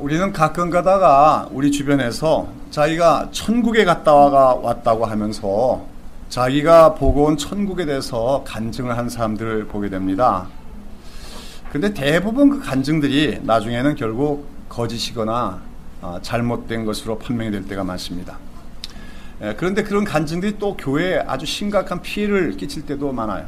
우리는 가끔 가다가 우리 주변에서 자기가 천국에 갔다 왔다고 하면서 자기가 보고 온 천국에 대해서 간증을 하는 사람들을 보게 됩니다. 근데 대부분 그 간증들이 나중에는 결국 거짓이거나 잘못된 것으로 판명이 될 때가 많습니다. 그런데 그런 간증들이 또 교회에 아주 심각한 피해를 끼칠 때도 많아요.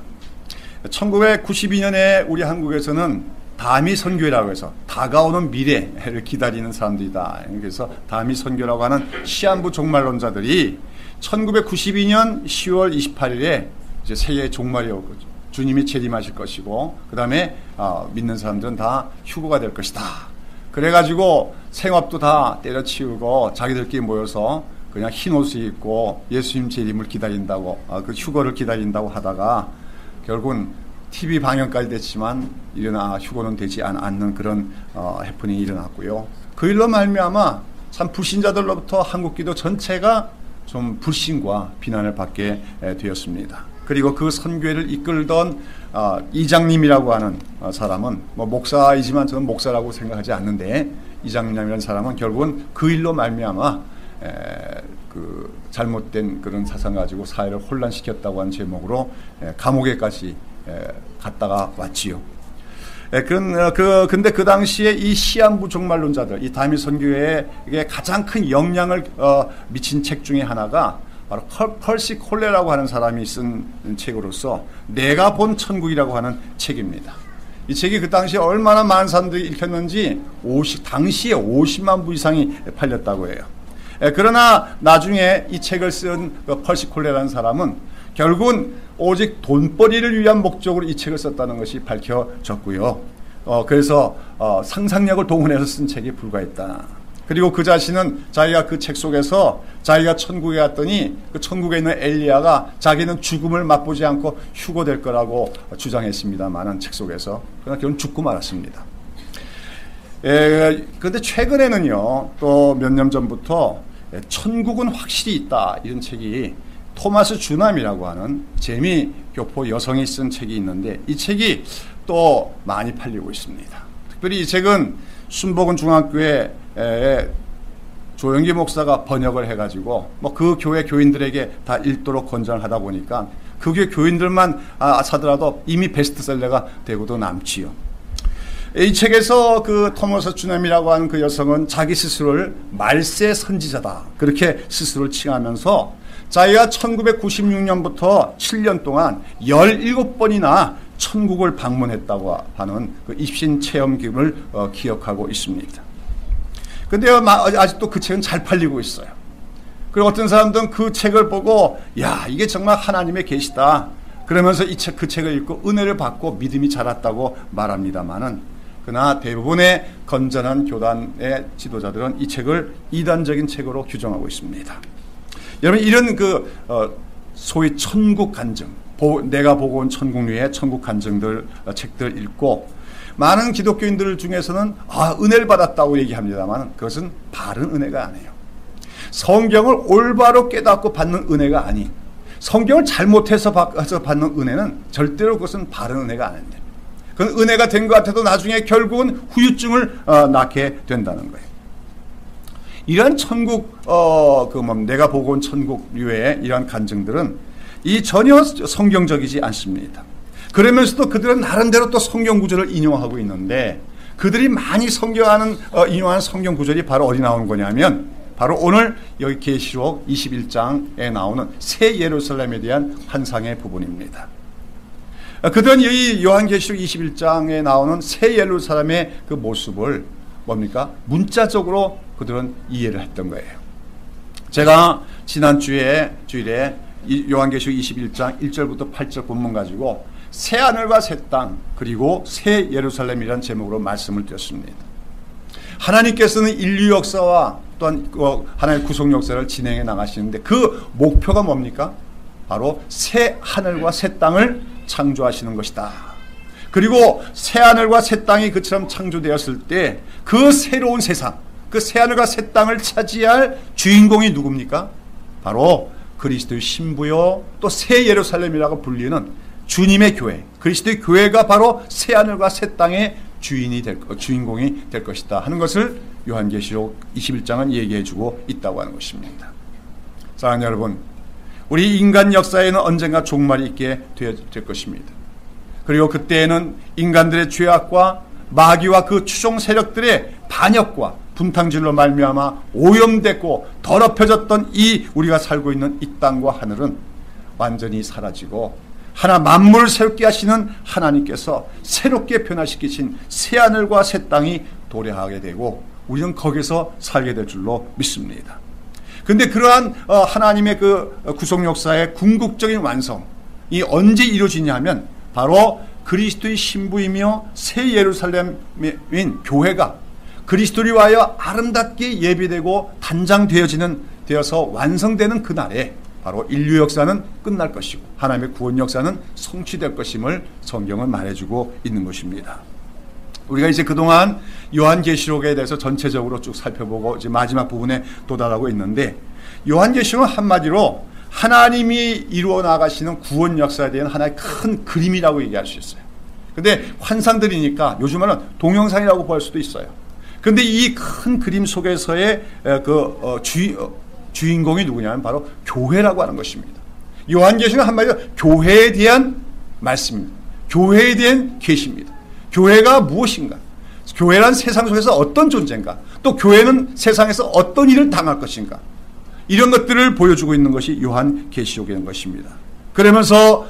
1992년에 우리 한국에서는 다미 선교회라고 해서 다가오는 미래를 기다리는 사람들이다. 그래서 다미 선교라고 하는 시한부 종말론자들이 1992년 10월 28일에 이제 세계의 종말이 올 거죠. 주님이 재림하실 것이고, 그 다음에 믿는 사람들은 다 휴거가 될 것이다. 그래가지고 생업도 다 때려치우고 자기들끼리 모여서 그냥 흰 옷을 입고 예수님 재림을 기다린다고, 그 휴거를 기다린다고 하다가 결국은 TV 방영까지 됐지만 휴거는 되지 않는 그런 해프닝이 일어났고요. 그 일로 말미암아 참 불신자들로부터 한국 기도 전체가 좀 불신과 비난을 받게 되었습니다. 그리고 그 선교회를 이끌던 이장님이라고 하는 사람은 목사이지만 저는 목사라고 생각하지 않는데, 이장님이라는 사람은 결국은 그 일로 말미암아 그 잘못된 그런 사상 가지고 사회를 혼란시켰다고 하는 제목으로 감옥에까지 갔다가 왔지요. 근데 그 당시에 이 시한부 종말론자들, 이 다미 선교회에 가장 큰 영향을 미친 책 중에 하나가 바로 펄시 콜레라고 하는 사람이 쓴 책으로서 내가 본 천국이라고 하는 책입니다. 이 책이 그 당시에 얼마나 많은 사람들이 읽혔는지 당시에 50만 부 이상이 팔렸다고 해요. 그러나 나중에 이 책을 쓴 펄시 콜레라는 사람은 결국은 오직 돈벌이를 위한 목적으로 이 책을 썼다는 것이 밝혀졌고요. 그래서 상상력을 동원해서 쓴 책에 불과했다. 그리고 그 자신은 자기가 그 책 속에서 자기가 천국에 갔더니 그 천국에 있는 엘리야가 자기는 죽음을 맛보지 않고 휴거될 거라고 주장했습니다만은 책 속에서. 그러나 결국 죽고 말았습니다. 그런데 최근에는요, 또 몇 년 전부터 천국은 확실히 있다, 이런 책이 토마스 주남이라고 하는 재미교포 여성이 쓴 책이 있는데, 이 책이 또 많이 팔리고 있습니다. 특별히 이 책은 순복음 중학교에 조영기 목사가 번역을 해가지고 그 교회 교인들에게 다 읽도록 권장을 하다 보니까 그 교회 교인들만 사더라도 이미 베스트셀러가 되고도 남지요. 이 책에서 그 토마스 주남이라고 하는 그 여성은 자기 스스로를 말세 선지자다, 그렇게 스스로를 칭하면서 자기가 1996년부터 7년 동안 17번이나 천국을 방문했다고 하는 그 입신 체험기를 기억하고 있습니다. 근데 아직도 그 책은 잘 팔리고 있어요. 그리고 어떤 사람들은 그 책을 보고 야, 이게 정말 하나님의 계시다, 그러면서 그 책을 읽고 은혜를 받고 믿음이 자랐다고 말합니다만은, 그러나 대부분의 건전한 교단의 지도자들은 이 책을 이단적인 책으로 규정하고 있습니다. 여러분, 이런 소위 천국 간증, 내가 보고 온 천국류의 천국 간증들 책들 읽고 많은 기독교인들 중에서는 은혜를 받았다고 얘기합니다만 그것은 바른 은혜가 아니에요. 성경을 올바로 깨닫고 받는 은혜가 아닌, 성경을 잘못해서 받는 은혜는 절대로 그것은 바른 은혜가 아닙니다. 그건 은혜가 된 것 같아도 나중에 결국은 후유증을 낳게 된다는 거예요. 이러한 천국, 내가 보고 온 천국류의 이러한 간증들은 전혀 성경적이지 않습니다. 그러면서도 그들은 나름대로 또 성경 구절을 인용하고 있는데, 그들이 많이 인용하는 성경 구절이 바로 어디 나오는 거냐면, 바로 오늘 여기 계시록 21장에 나오는 새 예루살렘에 대한 환상의 부분입니다. 그들은 이 요한계시록 21장에 나오는 새 예루살렘의 그 모습을 문자적으로 그들은 이해를 했던 거예요. 제가 지난 주일에 요한계시록 21장 1절부터 8절 본문 가지고 새 하늘과 새 땅 그리고 새 예루살렘이라는 제목으로 말씀을 드렸습니다. 하나님께서는 인류 역사와 또한 하나님의 구속 역사를 진행해 나가시는데 그 목표가 뭡니까? 바로 새 하늘과 새 땅을 창조하시는 것이다. 그리고 새 하늘과 새 땅이 그처럼 창조되었을 때 그 새로운 세상, 그 새 하늘과 새 땅을 차지할 주인공이 누굽니까? 바로 그리스도의 신부요 또 새 예루살렘이라고 불리는 주님의 교회, 그리스도의 교회가 바로 새 하늘과 새 땅의 주인공이 될 것이다 하는 것을 요한계시록 21장은 얘기해주고 있다고 하는 것입니다. 사랑하는 여러분, 우리 인간 역사에는 언젠가 종말이 있게 될 것입니다. 그리고 그때에는 인간들의 죄악과 마귀와 그 추종 세력들의 반역과 분탕질로 말미암아 오염됐고 더럽혀졌던 이 우리가 살고 있는 이 땅과 하늘은 완전히 사라지고 하나 만물을 새롭게 하시는 하나님께서 새롭게 변화시키신 새하늘과 새 땅이 도래하게 되고 우리는 거기서 살게 될 줄로 믿습니다. 그런데 그러한 하나님의 그 구속 역사의 궁극적인 완성이 언제 이루어지냐 하면 바로 그리스도의 신부이며 새 예루살렘인 교회가 그리스도를 위하여 아름답게 예비되고 되어서 완성되는 그날에 바로 인류 역사는 끝날 것이고 하나님의 구원 역사는 성취될 것임을 성경은 말해주고 있는 것입니다. 우리가 이제 그동안 요한계시록에 대해서 전체적으로 쭉 살펴보고 이제 마지막 부분에 도달하고 있는데, 요한계시록은 한마디로 하나님이 이루어 나가시는 구원 역사에 대한 하나의 큰 그림이라고 얘기할 수 있어요. 근데 환상들이니까 요즘에는 동영상이라고 볼 수도 있어요. 그런데 이 큰 그림 속에서의 주인공이 누구냐면 바로 교회라고 하는 것입니다. 요한계시록은 한마디로 교회에 대한 말씀입니다. 교회에 대한 계시입니다. 교회가 무엇인가? 교회란 세상 속에서 어떤 존재인가? 또 교회는 세상에서 어떤 일을 당할 것인가? 이런 것들을 보여주고 있는 것이 요한계시록인 것입니다. 그러면서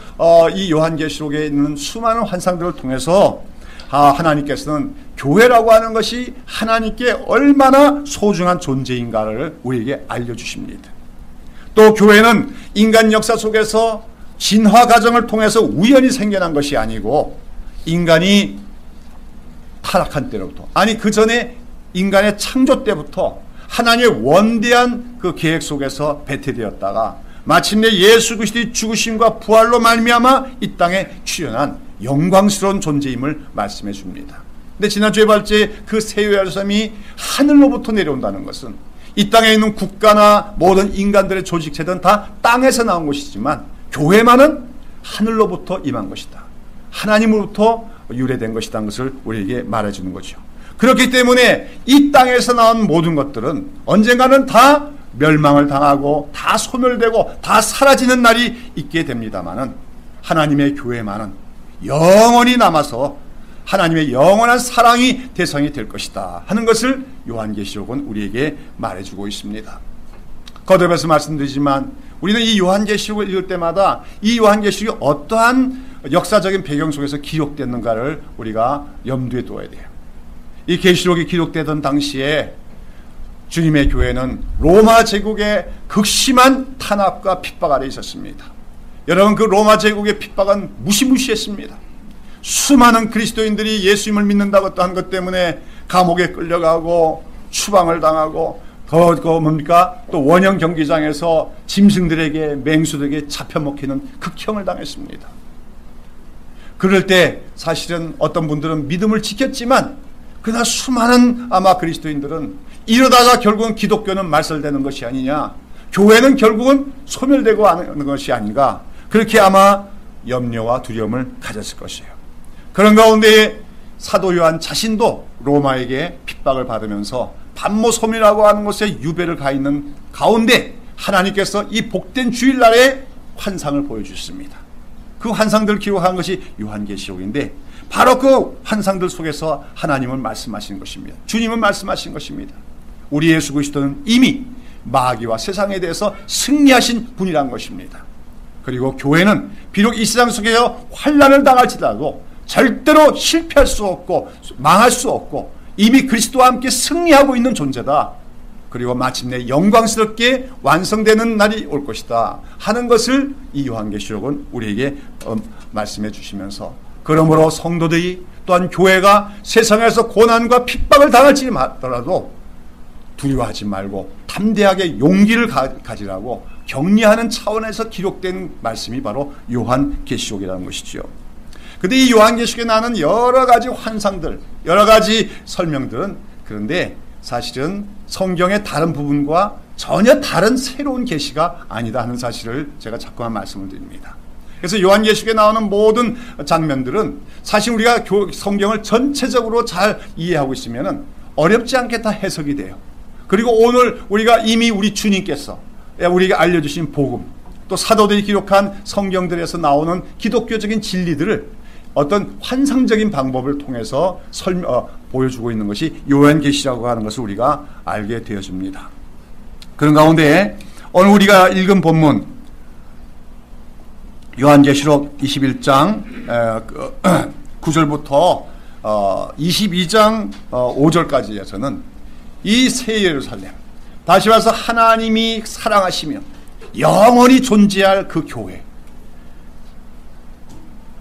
이 요한계시록에 있는 수많은 환상들을 통해서 하나님께서는 교회라고 하는 것이 하나님께 얼마나 소중한 존재인가를 우리에게 알려주십니다. 또 교회는 인간 역사 속에서 진화 과정을 통해서 우연히 생겨난 것이 아니고 인간이 타락한 때로부터, 아니 그 전에 인간의 창조 때부터 하나님의 원대한 그 계획 속에서 배태되었다가 마침내 예수 그리스도의 죽으심과 부활로 말미암아 이 땅에 출현한 영광스러운 존재임을 말씀해 줍니다. 근데 지난주에 봤지 그 새 예루살렘이 하늘로부터 내려온다는 것은 이 땅에 있는 국가나 모든 인간들의 조직체들은 다 땅에서 나온 것이지만 교회만은 하늘로부터 임한 것이다. 하나님으로부터 유래된 것이라는 것을 우리에게 말해주는 거죠. 그렇기 때문에 이 땅에서 나온 모든 것들은 언젠가는 다 멸망을 당하고 다 소멸되고 다 사라지는 날이 있게 됩니다마는 하나님의 교회만은 영원히 남아서 하나님의 영원한 사랑이 대상이 될 것이다 하는 것을 요한계시록은 우리에게 말해주고 있습니다. 거듭해서 말씀드리지만 우리는 이 요한계시록을 읽을 때마다 이 요한계시록이 어떠한 역사적인 배경 속에서 기록됐는가를 우리가 염두에 둬야 돼요. 이 계시록이 기록되던 당시에 주님의 교회는 로마 제국의 극심한 탄압과 핍박 아래 있었습니다. 여러분, 그 로마 제국의 핍박은 무시무시했습니다. 수많은 그리스도인들이 예수님을 믿는다고 한 것 때문에 감옥에 끌려가고 추방을 당하고 또 원형 경기장에서 짐승들에게 맹수들에게 잡혀먹히는 극형을 당했습니다. 그럴 때 사실은 어떤 분들은 믿음을 지켰지만 그러나 수많은 아마 그리스도인들은 이러다가 결국은 기독교는 말살되는 것이 아니냐, 교회는 결국은 소멸되고 하는 것이 아닌가, 그렇게 아마 염려와 두려움을 가졌을 것이에요. 그런 가운데 사도 요한 자신도 로마에게 핍박을 받으면서 반모섬이라고 하는 곳에 유배를 가 있는 가운데 하나님께서 이 복된 주일날에 환상을 보여주셨습니다. 그 환상들을 기록한 것이 요한계시록인데 바로 그 환상들 속에서 하나님은 말씀하신 것입니다. 주님은 말씀하신 것입니다. 우리 예수 그리스도는 이미 마귀와 세상에 대해서 승리하신 분이란 것입니다. 그리고 교회는 비록 이 세상 속에서 환난을 당할지라도 절대로 실패할 수 없고 망할 수 없고 이미 그리스도와 함께 승리하고 있는 존재다. 그리고 마침내 영광스럽게 완성되는 날이 올 것이다 하는 것을 이 요한계시록은 우리에게 말씀해 주시면서, 그러므로 성도들이 또한 교회가 세상에서 고난과 핍박을 당할지 하더라도 두려워하지 말고 담대하게 용기를 가지라고 격려하는 차원에서 기록된 말씀이 바로 요한계시록이라는 것이죠. 그런데 이 요한계시록에 나오는 여러 가지 환상들, 여러 가지 설명들은 그런데 사실은 성경의 다른 부분과 전혀 다른 새로운 계시가 아니다 하는 사실을 제가 자꾸만 말씀을 드립니다. 그래서 요한계시록에 나오는 모든 장면들은 사실 우리가 성경을 전체적으로 잘 이해하고 있으면 어렵지 않게 다 해석이 돼요. 그리고 오늘 우리가 이미 우리 주님께서 우리에게 알려주신 복음, 또 사도들이 기록한 성경들에서 나오는 기독교적인 진리들을 어떤 환상적인 방법을 통해서 보여주고 있는 것이 요한계시라고 하는 것을 우리가 알게 되어집니다. 그런 가운데 오늘 우리가 읽은 본문 요한계시록 21장 9절부터 22장 5절까지에서는 이 새 예루살렘, 다시 와서 하나님이 사랑하시며 영원히 존재할 그 교회,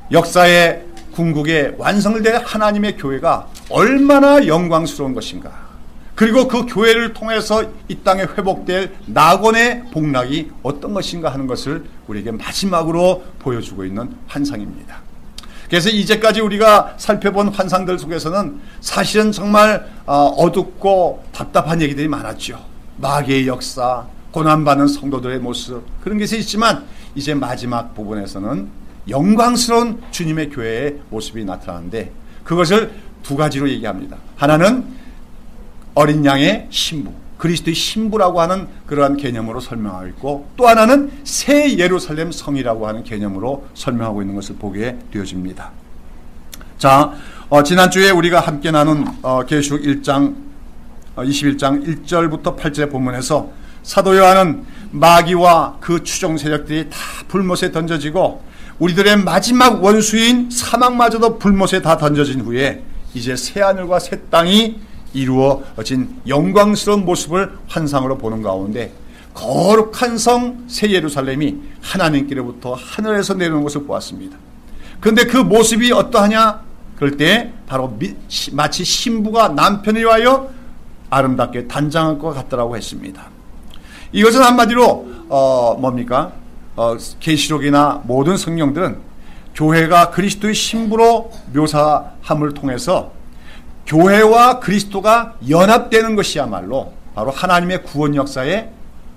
역사의 궁극에 완성될 하나님의 교회가 얼마나 영광스러운 것인가, 그리고 그 교회를 통해서 이 땅에 회복될 낙원의 복락이 어떤 것인가 하는 것을 우리에게 마지막으로 보여주고 있는 환상입니다. 그래서 이제까지 우리가 살펴본 환상들 속에서는 사실은 정말 어둡고 답답한 얘기들이 많았죠. 마귀의 역사, 고난받는 성도들의 모습, 그런 것이 있지만 이제 마지막 부분에서는 영광스러운 주님의 교회의 모습이 나타나는데, 그것을 두 가지로 얘기합니다. 하나는 어린 양의 신부, 그리스도의 신부라고 하는 그러한 개념으로 설명하고 있고, 또 하나는 새 예루살렘 성이라고 하는 개념으로 설명하고 있는 것을 보게 되어집니다. 자, 지난주에 우리가 함께 나눈 계시록 1장 21장 1절부터 8절의 본문에서 사도 요한은 마귀와 그 추종 세력들이 다 불못에 던져지고 우리들의 마지막 원수인 사망마저도 불못에 다 던져진 후에 이제 새하늘과 새 땅이 이루어진 영광스러운 모습을 환상으로 보는 가운데, 거룩한 성 새 예루살렘이 하나님께로부터 하늘에서 내려오는 것을 보았습니다. 그런데 그 모습이 어떠하냐? 그럴 때 바로 마치 신부가 남편을 위하여 아름답게 단장할 것 같더라고 했습니다. 이것은 한마디로 뭡니까? 계시록이나 모든 성경들은 교회가 그리스도의 신부로 묘사함을 통해서 교회와 그리스도가 연합되는 것이야말로 바로 하나님의 구원 역사의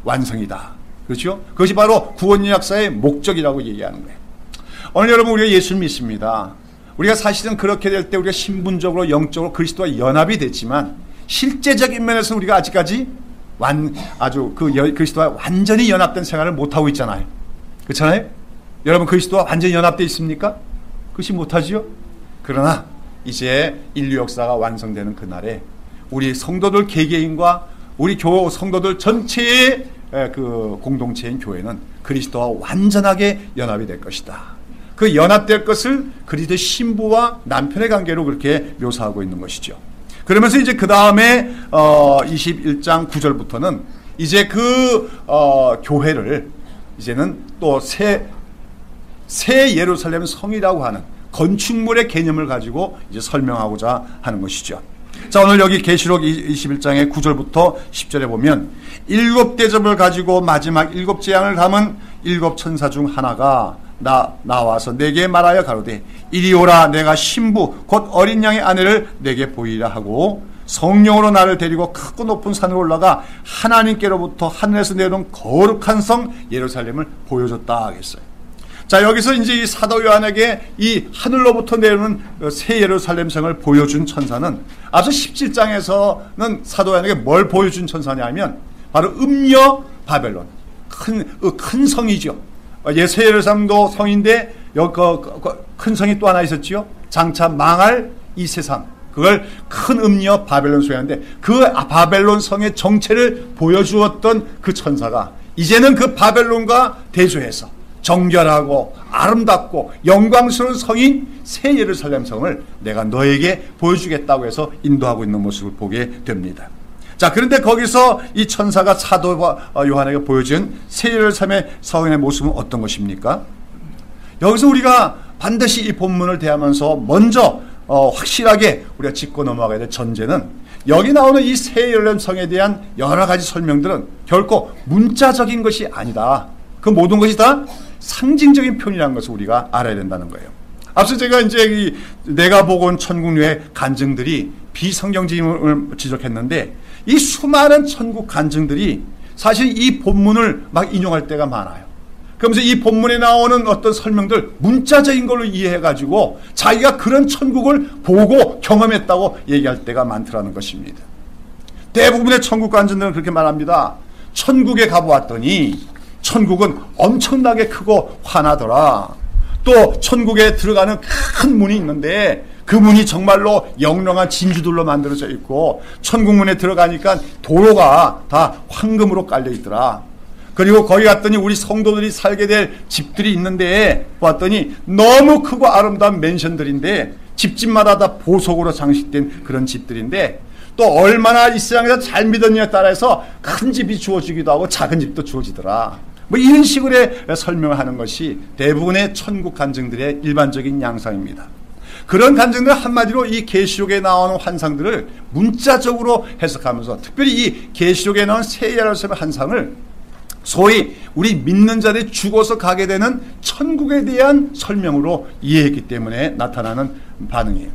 완성이다. 그렇죠? 그것이 바로 구원 역사의 목적이라고 얘기하는 거예요. 오늘 여러분, 우리가 예수를 믿습니다. 우리가 사실은 그렇게 될 때 우리가 신분적으로 영적으로 그리스도와 연합이 됐지만 실제적인 면에서 우리가 아직까지 그리스도와 완전히 연합된 생활을 못하고 있잖아요. 그렇잖아요? 여러분, 그리스도와 완전히 연합되어 있습니까? 그것이 못하지요? 그러나 이제 인류 역사가 완성되는 그날에 우리 성도들 개개인과 우리 교회 성도들 전체의 그 공동체인 교회는 그리스도와 완전하게 연합이 될 것이다. 그 연합될 것을 그리스도의 신부와 남편의 관계로 그렇게 묘사하고 있는 것이죠. 그러면서 이제 그 다음에 21장 9절부터는 이제 그 교회를 이제는 또 새 예루살렘 성이라고 하는 건축물의 개념을 가지고 이제 설명하고자 하는 것이죠. 자, 오늘 여기 계시록 21장의 9절부터 10절에 보면 7 대접을 가지고 마지막 7 재앙을 담은 7 천사 중 하나가 나와서 내게 말하여 가로되 이리 오라, 내가 신부 곧 어린 양의 아내를 내게 보이라 하고 성령으로 나를 데리고 크고 높은 산으로 올라가 하나님께로부터 하늘에서 내려온 거룩한 성 예루살렘을 보여줬다 하겠어요. 자, 여기서 이제 이 사도 요한에게 이 하늘로부터 내려오는 새 예루살렘 성을 보여준 천사는 앞서 17장에서는 사도 요한에게 뭘 보여준 천사냐면 바로 음녀 바벨론, 큰 성이죠. 새 예루살렘도 성인데 여기 큰 성이 또 하나 있었지요. 장차 망할 이 세상, 그걸 큰 음녀 바벨론 소리하는데 그 바벨론 성의 정체를 보여주었던 그 천사가 이제는 그 바벨론과 대조해서 정결하고 아름답고 영광스러운 성인 새 예루살렘 성을 내가 너에게 보여주겠다고 해서 인도하고 있는 모습을 보게 됩니다. 자, 그런데 거기서 이 천사가 사도 요한에게 보여준 새 예루살렘의 성의 모습은 어떤 것입니까? 여기서 우리가 반드시 이 본문을 대하면서 먼저 확실하게 우리가 짚고 넘어가야 될 전제는, 여기 나오는 이 새 예루살렘 성에 대한 여러 가지 설명들은 결코 문자적인 것이 아니다. 그 모든 것이 다 상징적인 표현이라는 것을 우리가 알아야 된다는 거예요. 앞서 제가 이제 내가 보고 온 천국류의 간증들이 비성경적임을 지적했는데, 이 수많은 천국 간증들이 사실 이 본문을 막 인용할 때가 많아요. 그러면서 이 본문에 나오는 어떤 설명들 문자적인 걸로 이해해가지고 자기가 그런 천국을 보고 경험했다고 얘기할 때가 많더라는 것입니다. 대부분의 천국 관전들은 그렇게 말합니다. 천국에 가보았더니 천국은 엄청나게 크고 환하더라. 또 천국에 들어가는 큰 문이 있는데 그 문이 정말로 영롱한 진주들로 만들어져 있고 천국 문에 들어가니까 도로가 다 황금으로 깔려 있더라. 그리고 거기 갔더니 우리 성도들이 살게 될 집들이 있는데 봤더니 너무 크고 아름다운 맨션들인데 집집마다 다 보석으로 장식된 그런 집들인데 또 얼마나 이 세상에서 잘 믿었느냐에 따라서 큰 집이 주어지기도 하고 작은 집도 주어지더라. 뭐 이런 식으로 설명을 하는 것이 대부분의 천국 간증들의 일반적인 양상입니다. 그런 간증들 한마디로 이 계시록에 나오는 환상들을 문자적으로 해석하면서 특별히 이 계시록에 나온 새 예루살렘 환상을 소위 우리 믿는 자들이 죽어서 가게 되는 천국에 대한 설명으로 이해했기 때문에 나타나는 반응이에요.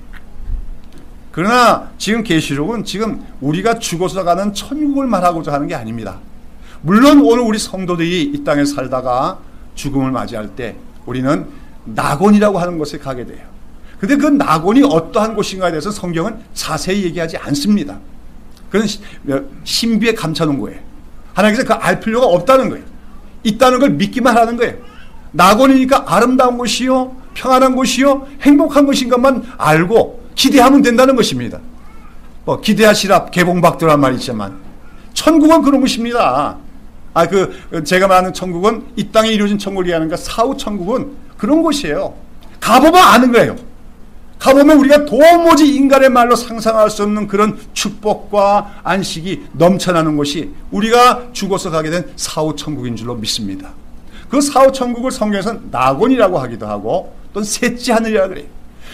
그러나 지금 계시록은 지금 우리가 죽어서 가는 천국을 말하고자 하는 게 아닙니다. 물론 오늘 우리 성도들이 이 땅에 살다가 죽음을 맞이할 때 우리는 낙원이라고 하는 곳에 가게 돼요. 근데 그 낙원이 어떠한 곳인가에 대해서 성경은 자세히 얘기하지 않습니다. 그건 신비에 감춰놓은 거예요. 하나님께서 그 알 필요가 없다는 거예요. 있다는 걸 믿기만 하는 거예요. 낙원이니까 아름다운 곳이요, 평안한 곳이요, 행복한 곳인 것만 알고 기대하면 된다는 것입니다. 기대하시라 개봉박두란 말이 있지만 천국은 그런 것입니다. 제가 말하는 천국은 이 땅에 이루어진 천국을 얘기하는가 사후 천국은 그런 곳이에요. 가보면 아는 거예요. 가보면 우리가 도무지 인간의 말로 상상할 수 없는 그런 축복과 안식이 넘쳐나는 곳이 우리가 죽어서 가게 된 사후 천국인 줄로 믿습니다. 그 사후 천국을 성경에서는 낙원이라고 하기도 하고 또는 셋째 하늘이라고 그래요.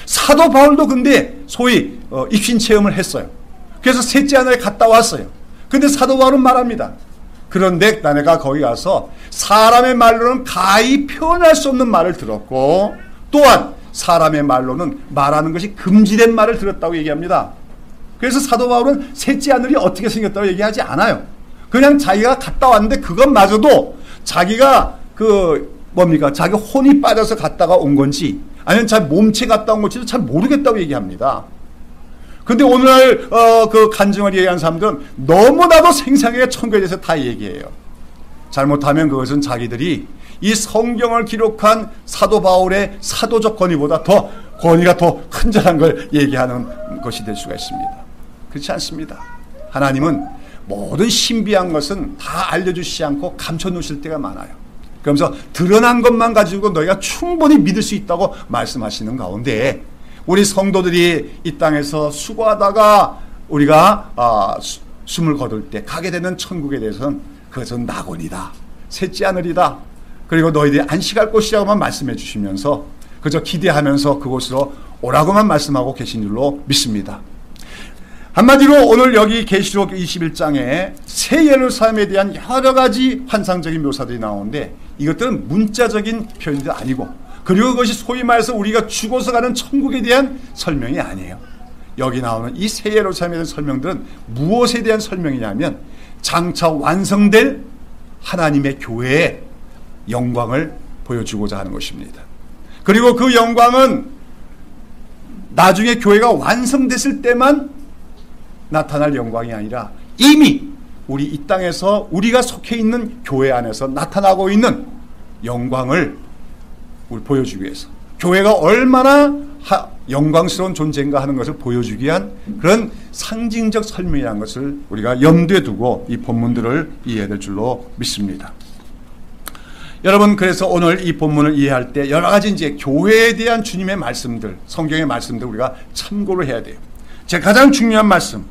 사도 바울도 근데 소위 입신 체험을 했어요. 그래서 셋째 하늘에 갔다 왔어요. 근데 사도 바울은 말합니다. 그런데 내가 거기 가서 사람의 말로는 가히 표현할 수 없는 말을 들었고 또한 사람의 말로는 말하는 것이 금지된 말을 들었다고 얘기합니다. 그래서 사도 바울은 셋째 하늘이 어떻게 생겼다고 얘기하지 않아요. 그냥 자기가 갔다 왔는데 그것마저도 자기가 자기 혼이 빠져서 갔다가 온 건지 아니면 자기 몸체 갔다 온 건지도 잘 모르겠다고 얘기합니다. 근데 오늘날 그 간증을 얘기하는 사람들은 너무나도 생생하게 천국에 대해서 다 얘기해요. 잘못하면 그것은 자기들이 이 성경을 기록한 사도 바울의 사도적 권위보다 더 권위가 더 큰절한 걸 얘기하는 것이 될 수가 있습니다. 그렇지 않습니다. 하나님은 모든 신비한 것은 다 알려주시지 않고 감춰놓으실 때가 많아요. 그러면서 드러난 것만 가지고 너희가 충분히 믿을 수 있다고 말씀하시는 가운데 우리 성도들이 이 땅에서 수고하다가 우리가 숨을 거둘 때 가게 되는 천국에 대해서는 그것은 낙원이다, 셋째 하늘이다, 그리고 너희들이 안식할 곳이라고만 말씀해 주시면서 그저 기대하면서 그곳으로 오라고만 말씀하고 계신 줄로 믿습니다. 한마디로 오늘 여기 계시록 21장에 새 예루살렘에 대한 여러 가지 환상적인 묘사들이 나오는데 이것들은 문자적인 표현이 아니고 그리고 그것이 소위 말해서 우리가 죽어서 가는 천국에 대한 설명이 아니에요. 여기 나오는 이 새 예루살렘에 대한 설명들은 무엇에 대한 설명이냐면 장차 완성될 하나님의 교회의 영광을 보여주고자 하는 것입니다. 그리고 그 영광은 나중에 교회가 완성됐을 때만 나타날 영광이 아니라 이미 우리 이 땅에서 우리가 속해 있는 교회 안에서 나타나고 있는 영광을 우리 보여주기 위해서 교회가 얼마나 영광스러운 존재인가 하는 것을 보여주기 위한 그런 상징적 설명이라는 것을 우리가 염두에 두고 이 본문들을 이해해야 될 줄로 믿습니다. 여러분, 그래서 오늘 이 본문을 이해할 때 여러 가지 이제 교회에 대한 주님의 말씀들, 성경의 말씀들 우리가 참고를 해야 돼요. 제 가장 중요한 말씀,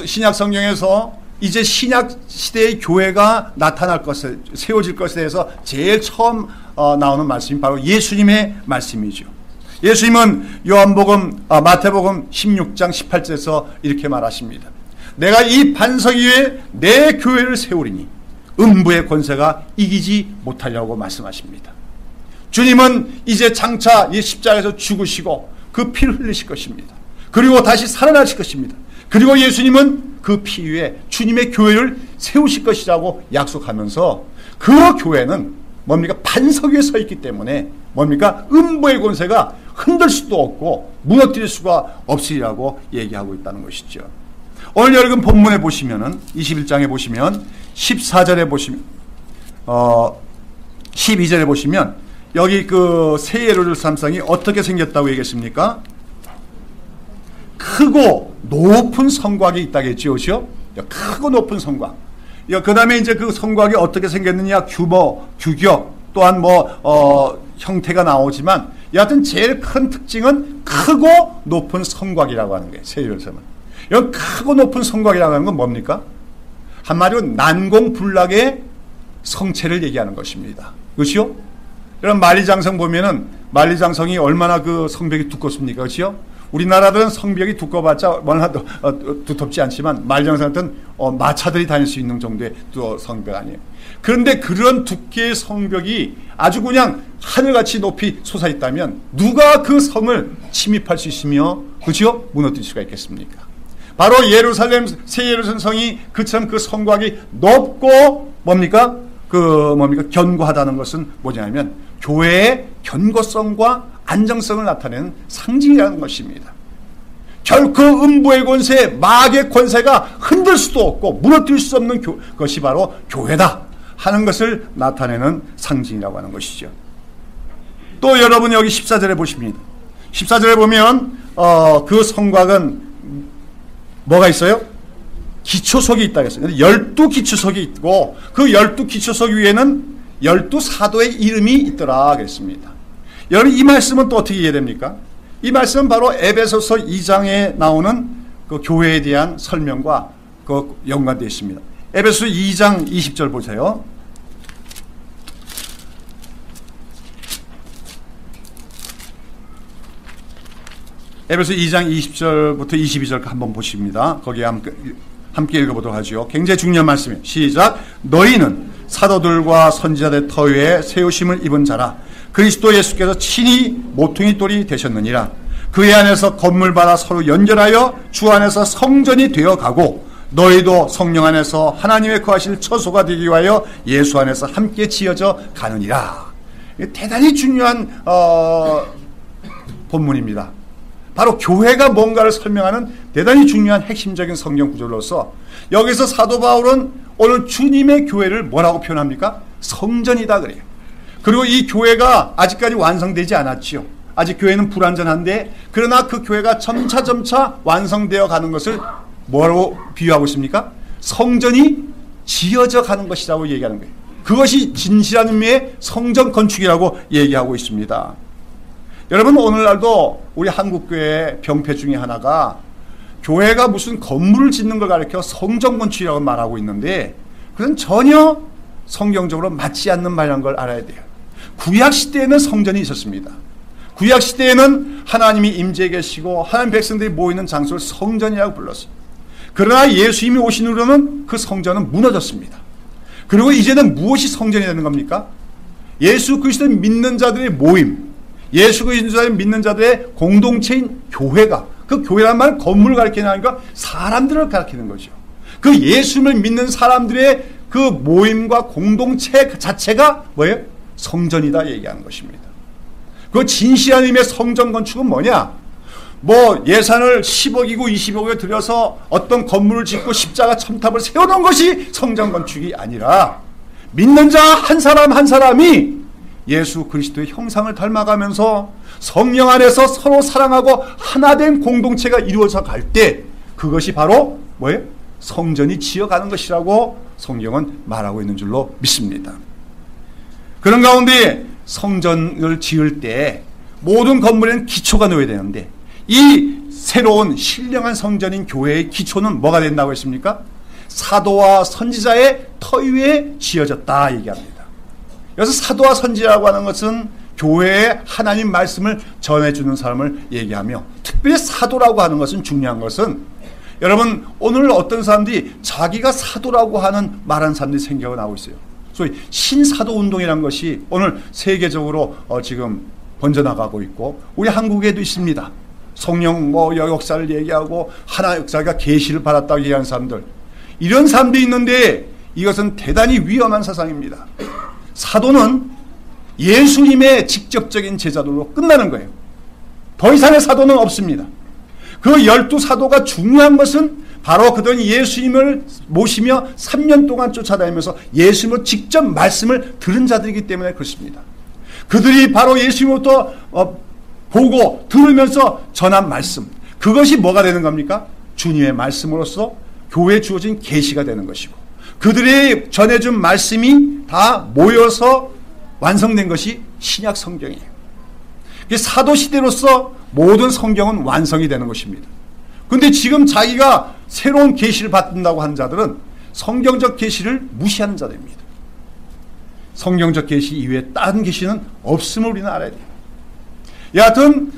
신약 성경에서 이제 신약 시대의 교회가 나타날 것에, 세워질 것에 대해서 제일 처음 나오는 말씀이 바로 예수님의 말씀이죠. 예수님은 마태복음 16장 18절에서 이렇게 말하십니다. 내가 이 반석 위에 내 교회를 세우리니 음부의 권세가 이기지 못하려고 말씀하십니다. 주님은 이제 장차 이 십자가에서 죽으시고 그 피를 흘리실 것입니다. 그리고 다시 살아나실 것입니다. 그리고 예수님은 그 피 위에 주님의 교회를 세우실 것이라고 약속하면서 그 교회는 뭡니까? 반석 위에 서 있기 때문에 뭡니까? 음부의 권세가 흔들 수도 없고 무너뜨릴 수가 없으리라고 얘기하고 있다는 것이죠. 오늘 여러분 본문에 보시면은 21장에 보시면 14절에 보시면 12절에 보시면 여기 그 새 예루살렘 성이 어떻게 생겼다고 얘기했습니까? 크고 높은 성곽이 있다겠죠, 그렇죠? 크고 높은 성곽. 그 다음에 이제 그 성곽이 어떻게 생겼느냐, 규모, 규격, 또한 형태가 나오지만, 여하튼 제일 큰 특징은 크고 높은 성곽이라고 하는 거예요, 새 예루살렘은. 이 크고 높은 성곽이라고 하는 건 뭡니까? 한마디로 난공불락의 성체를 얘기하는 것입니다. 그렇죠? 여러분 만리장성 보면은 만리장성이 얼마나 그 성벽이 두껍습니까? 그렇죠? 우리나라들은 성벽이 두꺼봤자 얼마나 두텁지 않지만 만리장성 같은 마차들이 다닐 수 있는 정도의 성벽 아니에요. 그런데 그런 두께의 성벽이 아주 그냥 하늘같이 높이 솟아있다면 누가 그 성을 침입할 수 있으며 그렇죠? 무너뜨릴 수가 있겠습니까? 바로 새 예루살렘 성이 그처럼 그 성곽이 높고 뭡니까? 견고하다는 것은 뭐냐면 교회의 견고성과 안정성을 나타내는 상징이라는 것입니다. 결코 음부의 권세, 마귀의 권세가 흔들 수도 없고 무너뜨릴 수 없는 것이 바로 교회다 하는 것을 나타내는 상징이라고 하는 것이죠. 또 여러분 여기 14절에 보십니다. 14절에 보면 그 성곽은 뭐가 있어요? 기초석이 있다고 했어요. 12기초석이 있고 그 12기초석 위에는 12사도의 이름이 있더라 그랬습니다. 여러분 이 말씀은 또 어떻게 이해됩니까? 이 말씀은 바로 에베소서 2장에 나오는 그 교회에 대한 설명과 그 연관되어 있습니다. 에베소서 2장 20절 보세요. 에베소 2장 20절부터 22절 한번 보십니다. 거기에 함께 읽어보도록 하죠. 굉장히 중요한 말씀이에요. 시작. 너희는 사도들과 선지자들의 터위에 세우심을 입은 자라. 그리스도 예수께서 친히 모퉁이 돌이 되셨느니라. 그의 안에서 건물받아 서로 연결하여 주 안에서 성전이 되어가고 너희도 성령 안에서 하나님의 거하실 처소가 되기 위하여 예수 안에서 함께 지어져 가느니라. 대단히 중요한 본문입니다. 바로 교회가 뭔가를 설명하는 대단히 중요한 핵심적인 성경 구절로서 여기서 사도 바울은 오늘 주님의 교회를 뭐라고 표현합니까? 성전이다 그래요. 그리고 이 교회가 아직까지 완성되지 않았지요. 아직 교회는 불완전한데 그러나 그 교회가 점차 완성되어 가는 것을 뭐라고 비유하고 있습니까? 성전이 지어져 가는 것이라고 얘기하는 거예요. 그것이 진실한 의미의 성전 건축이라고 얘기하고 있습니다. 여러분 오늘날도 우리 한국교회의 병폐 중에 하나가 교회가 무슨 건물을 짓는 걸 가리켜 성전 건축이라고 말하고 있는데 그건 전혀 성경적으로 맞지 않는 말이라는 걸 알아야 돼요. 구약시대에는 성전이 있었습니다. 구약시대에는 하나님이 임재해 계시고 하나님 백성들이 모이는 장소를 성전이라고 불렀어요. 그러나 예수님이 오신 후로는 그 성전은 무너졌습니다. 그리고 이제는 무엇이 성전이 되는 겁니까? 예수 그리스도를 믿는 자들의 모임, 예수 그리스도를 믿는 자들의 공동체인 교회가, 그 교회란 말은 건물을 가리키는 아니라 사람들을 가리키는 거죠. 그 예수를 믿는 사람들의 그 모임과 공동체 자체가 뭐예요? 성전이다 얘기하는 것입니다. 그 진실한 의미의 성전 건축은 뭐냐? 뭐 예산을 10억이고 20억에 들여서 어떤 건물을 짓고 십자가 첨탑을 세워놓은 것이 성전 건축이 아니라 믿는 자 한 사람 한 사람이 예수 그리스도의 형상을 닮아가면서 성령 안에서 서로 사랑하고 하나된 공동체가 이루어져 갈 때 그것이 바로 뭐예요? 성전이 지어가는 것이라고 성경은 말하고 있는 줄로 믿습니다. 그런 가운데 성전을 지을 때 모든 건물에는 기초가 놓여야 되는데 이 새로운 신령한 성전인 교회의 기초는 뭐가 된다고 했습니까? 사도와 선지자의 터 위에 지어졌다 얘기합니다. 그래서 사도와 선지자라고 하는 것은 교회에 하나님 말씀을 전해주는 사람을 얘기하며 특별히 사도라고 하는 것은 중요한 것은 여러분 오늘 어떤 사람들이 자기가 사도라고 하는 말하는 사람들이 생겨나고 있어요. 소위 신사도 운동이라는 것이 오늘 세계적으로 지금 번져나가고 있고 우리 한국에도 있습니다. 성령 역사를 얘기하고 하나 역사가 계시를 받았다고 얘기하는 사람들, 이런 사람들이 있는데 이것은 대단히 위험한 사상입니다. 사도는 예수님의 직접적인 제자들로 끝나는 거예요. 더 이상의 사도는 없습니다. 그 12사도가 중요한 것은 바로 그들은 예수님을 모시며 3년 동안 쫓아다니면서 예수님을 직접 말씀을 들은 자들이기 때문에 그렇습니다. 그들이 바로 예수님부터 보고 들으면서 전한 말씀, 그것이 뭐가 되는 겁니까? 주님의 말씀으로서 교회에 주어진 계시가 되는 것이고, 그들이 전해준 말씀이 다 모여서 완성된 것이 신약 성경이에요. 사도시대로서 모든 성경은 완성이 되는 것입니다. 그런데 지금 자기가 새로운 계시를 받는다고 하는 자들은 성경적 계시를 무시하는 자들입니다. 성경적 계시 이외에 다른 계시는 없음을 우리는 알아야 돼요. 여하튼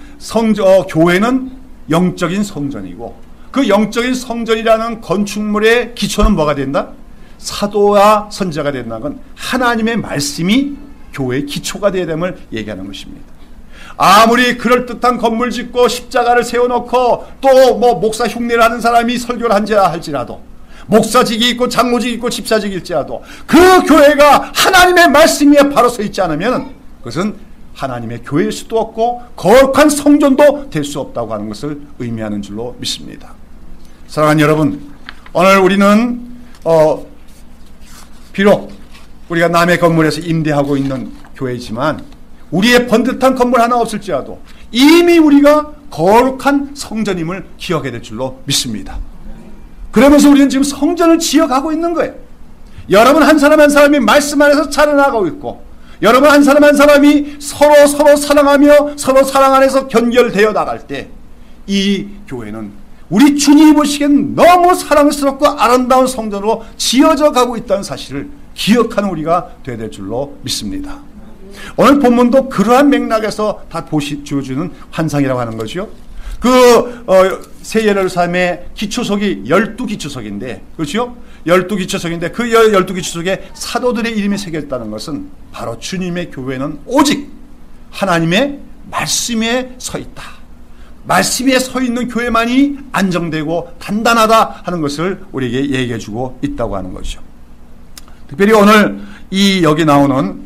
교회는 영적인 성전이고, 그 영적인 성전이라는 건축물의 기초는 뭐가 된다? 사도와 선지자가 된다는 건 하나님의 말씀이 교회의 기초가 되어야 됨을 얘기하는 것입니다. 아무리 그럴듯한 건물 짓고 십자가를 세워놓고 또 목사 흉내를 하는 사람이 설교를 한지라 할지라도, 목사직이 있고 장로직이 있고 집사직일지라도 그 교회가 하나님의 말씀 위에 바로 서 있지 않으면 그것은 하나님의 교회일 수도 없고 거룩한 성전도 될 수 없다고 하는 것을 의미하는 줄로 믿습니다. 사랑하는 여러분, 오늘 우리는 비록 우리가 남의 건물에서 임대하고 있는 교회이지만 우리의 번듯한 건물 하나 없을지라도 이미 우리가 거룩한 성전임을 기억해야 될 줄로 믿습니다. 그러면서 우리는 지금 성전을 지어가고 있는 거예요. 여러분 한 사람 한 사람이 말씀 안에서 자라나가고 있고, 여러분 한 사람 한 사람이 서로 사랑하며 서로 사랑 안에서 연결되어 나갈 때 이 교회는 우리 주님이 보시기엔 너무 사랑스럽고 아름다운 성전으로 지어져 가고 있다는 사실을 기억하는 우리가 되어야 될 줄로 믿습니다. 오늘 본문도 그러한 맥락에서 다 주어주는 환상이라고 하는 거죠. 새 예루살렘의 기초석이 12기초석인데, 그렇죠? 12기초석인데 그 12기초석에 사도들의 이름이 새겨졌다는 것은 바로 주님의 교회는 오직 하나님의 말씀에 서 있다. 말씀에 서 있는 교회만이 안정되고 단단하다 하는 것을 우리에게 얘기해 주고 있다고 하는 것이죠. 특별히 오늘 여기 나오는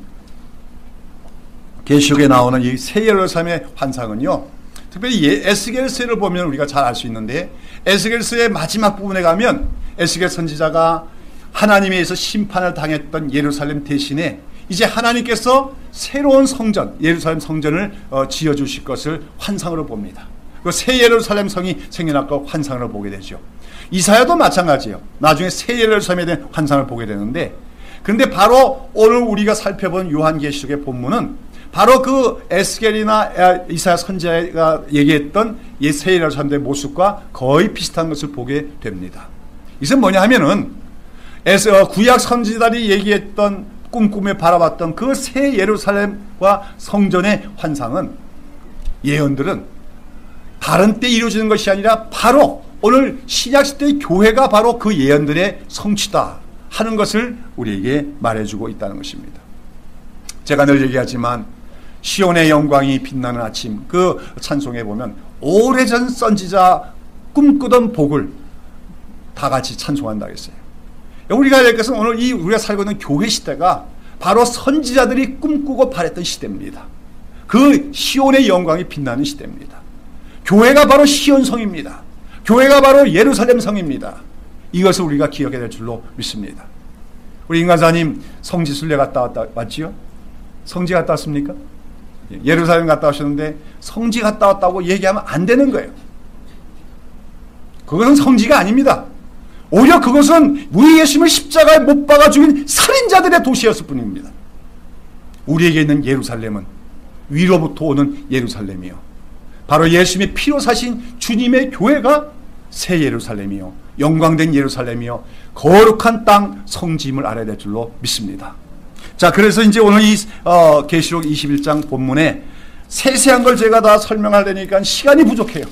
계시록에 나오는 이 새 예루살렘의 환상은요, 특별히 에스겔서를 보면 우리가 잘 알 수 있는데, 에스겔서의 마지막 부분에 가면 에스겔 선지자가 하나님에 의해서 심판을 당했던 예루살렘 대신에 이제 하나님께서 새로운 성전, 예루살렘 성전을 지어주실 것을 환상으로 봅니다. 그 새 예루살렘 성이 생겨났고 환상을 보게 되죠. 이사야도 마찬가지예요. 나중에 새 예루살렘에 대한 환상을 보게 되는데, 그런데 바로 오늘 우리가 살펴본 요한계시록의 본문은 바로 그 에스겔이나 이사야 선지자가 얘기했던 새 예루살렘의 모습과 거의 비슷한 것을 보게 됩니다. 이것은 뭐냐 하면은 구약 선지자들이 얘기했던 꿈꾸며 바라봤던 그 새 예루살렘과 성전의 환상은, 예언들은 다른 때 이루어지는 것이 아니라 바로 오늘 신약시대의 교회가 바로 그 예언들의 성취다 하는 것을 우리에게 말해주고 있다는 것입니다. 제가 늘 얘기하지만 시온의 영광이 빛나는 아침, 그 찬송에 보면 오래전 선지자 꿈꾸던 복을 다 같이 찬송한다 했어요. 우리가 알 것은 오늘 우리가 살고 있는 교회 시대가 바로 선지자들이 꿈꾸고 바랬던 시대입니다. 그 시온의 영광이 빛나는 시대입니다. 교회가 바로 시온성입니다. 교회가 바로 예루살렘 성입니다. 이것을 우리가 기억해야 될 줄로 믿습니다. 우리 임관사님 성지 순례 갔다 왔지요? 성지 갔다 왔습니까? 예루살렘 갔다 오셨는데 성지 갔다 왔다고 얘기하면 안 되는 거예요. 그것은 성지가 아닙니다. 오히려 그것은 우리 예수님을 십자가에 못 박아 죽인 살인자들의 도시였을 뿐입니다. 우리에게 있는 예루살렘은 위로부터 오는 예루살렘이요, 바로 예수님의 피로 사신 주님의 교회가 새 예루살렘이요, 영광된 예루살렘이요, 거룩한 땅 성지임을 알아야 될 줄로 믿습니다. 자, 그래서 이제 오늘 이 계시록 21장 본문에 세세한 걸 제가 다 설명하려니까 시간이 부족해요.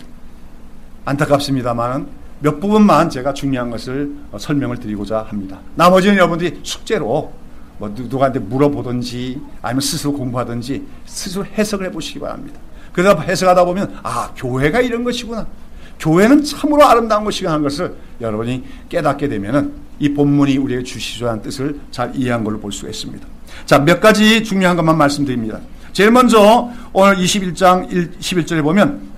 안타깝습니다만 몇 부분만 제가 중요한 것을 설명을 드리고자 합니다. 나머지는 여러분들이 숙제로 누구한테 물어보든지 아니면 스스로 공부하든지 스스로 해석을 해보시기 바랍니다. 그러다 해석하다 보면 교회가 이런 것이구나, 교회는 참으로 아름다운 것이구나 하는 것을 여러분이 깨닫게 되면은 이 본문이 우리에게 주시고자 하는 뜻을 잘 이해한 걸로 볼 수가 있습니다. 자, 몇 가지 중요한 것만 말씀드립니다. 제일 먼저 오늘 21장 11절에 보면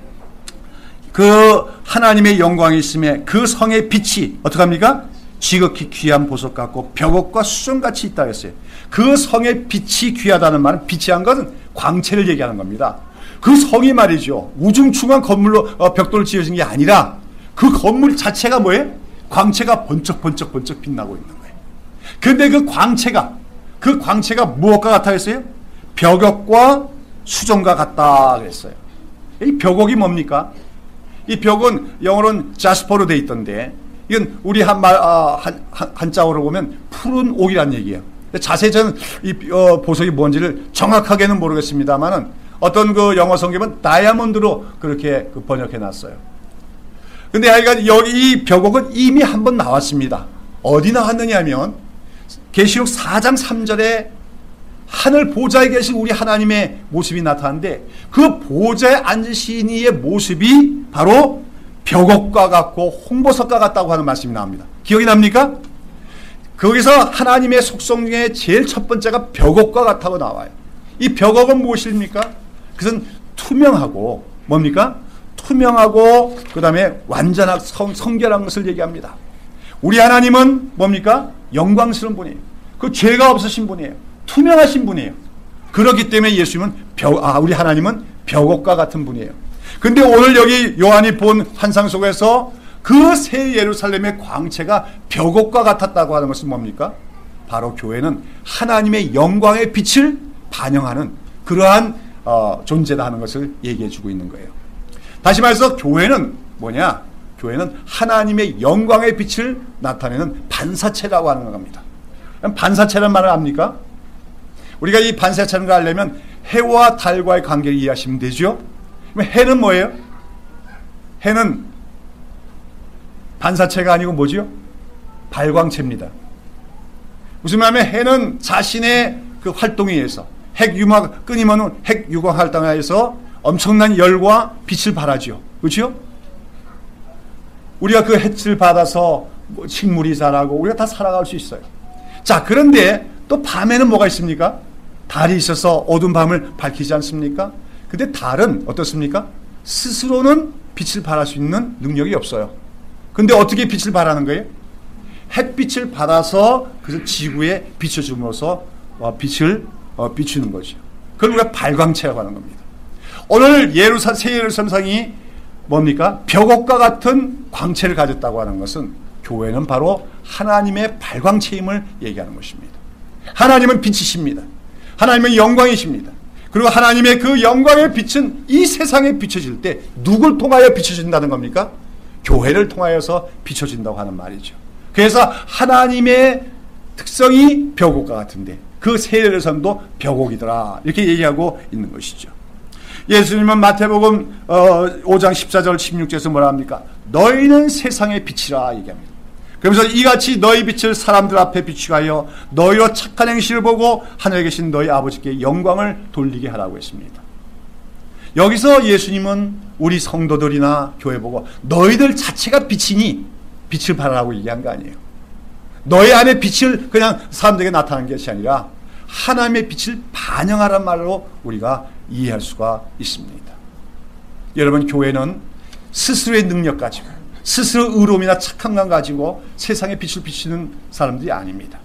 그 하나님의 영광이 있음에 그 성의 빛이 어떡합니까? 지극히 귀한 보석 같고 벽옥과 수정같이 있다 했어요. 그 성의 빛이 귀하다는 말은 빛이한 것은 광채를 얘기하는 겁니다. 그 성이 말이죠. 우중충한 건물로 벽돌을 지어진 게 아니라 그 건물 자체가 뭐예요? 광채가 번쩍번쩍 빛나고 있는 거예요. 그런데 그 광채가 무엇과 같아 했어요? 벽옥과 수정과 같다 그랬어요. 이 벽옥이 뭡니까? 이 벽은 영어로는 자스퍼로 돼 있던데 이건 우리 한자어로 보면 푸른 옥이란 얘기예요. 자세히 저는 이 보석이 뭔지를 정확하게는 모르겠습니다만은 어떤 그 영어 성경은 다이아몬드로 그렇게 번역해 놨어요. 근데 하여간 여기 이 벽옥은 이미 한번 나왔습니다. 어디 나왔느냐 하면 계시록 4장 3절에 하늘 보좌에 계신 우리 하나님의 모습이 나타나는데 그 보좌에 앉으신 이의 모습이 바로 벽옥과 같고 홍보석과 같다고 하는 말씀이 나옵니다. 기억이 납니까? 거기서 하나님의 속성 중에 제일 첫 번째가 벽옥과 같다고 나와요. 이 벽옥은 무엇입니까? 그것은 투명하고 뭡니까? 투명하고 그 다음에 완전한 성결한 것을 얘기합니다. 우리 하나님은 뭡니까? 영광스러운 분이에요. 그 죄가 없으신 분이에요. 투명하신 분이에요. 그렇기 때문에 예수님은 우리 하나님은 벽옥과 같은 분이에요. 근데 오늘 여기 요한이 본 환상 속에서 그 새 예루살렘의 광채가 벽옥과 같았다고 하는 것은 뭡니까? 바로 교회는 하나님의 영광의 빛을 반영하는 그러한 존재다 하는 것을 얘기해 주고 있는 거예요. 다시 말해서 교회는 뭐냐? 교회는 하나님의 영광의 빛을 나타내는 반사체라고 하는 겁니다. 반사체란 말을 압니까? 우리가 이 반사체라는 걸 알려면 해와 달과의 관계를 이해하시면 되죠. 해는 뭐예요? 해는 반사체가 아니고 뭐지요? 발광체입니다. 무슨 말이냐면 해는 자신의 그 활동에 의해서 핵융합 끊이면 핵유광 활동에 의해서 엄청난 열과 빛을 발하죠. 그렇죠? 우리가 그 햇빛을 받아서 식물이 자라고 우리가 다 살아갈 수 있어요. 자, 그런데 또 밤에는 뭐가 있습니까? 달이 있어서 어두운 밤을 밝히지 않습니까? 근데 달은 어떻습니까? 스스로는 빛을 발할 수 있는 능력이 없어요. 근데 어떻게 빛을 발하는 거예요? 햇빛을 받아서 그래서 지구에 비춰줌으로써 빛을 비추는 거죠. 그걸 우리가 발광체라고 하는 겁니다. 오늘 새 예루살렘 성이 뭡니까? 벽옥과 같은 광채를 가졌다고 하는 것은 교회는 바로 하나님의 발광체임을 얘기하는 것입니다. 하나님은 빛이십니다. 하나님은 영광이십니다. 그리고 하나님의 그 영광의 빛은 이 세상에 비춰질 때 누굴 통하여 비춰진다는 겁니까? 교회를 통하여서 비춰진다고 하는 말이죠. 그래서 하나님의 특성이 벽옥과 같은데 그 새 예루살렘도 벽옥이더라 이렇게 얘기하고 있는 것이죠. 예수님은 마태복음 5장 14절 16절에서 뭐라 합니까? 너희는 세상의 빛이라 얘기합니다. 그러면서 이같이 너희 빛을 사람들 앞에 비추게 하여 너희로 착한 행실을 보고 하늘에 계신 너희 아버지께 영광을 돌리게 하라고 했습니다. 여기서 예수님은 우리 성도들이나 교회 보고 너희들 자체가 빛이니 빛을 발하라고 얘기한 거 아니에요. 너희 안에 빛을 그냥 사람들에게 나타나는 것이 아니라 하나님의 빛을 반영하란 말로 우리가 이해할 수가 있습니다. 여러분, 교회는 스스로의 능력 가지고 스스로 의로움이나 착함감 가지고 세상에 빛을 비추는 사람들이 아닙니다.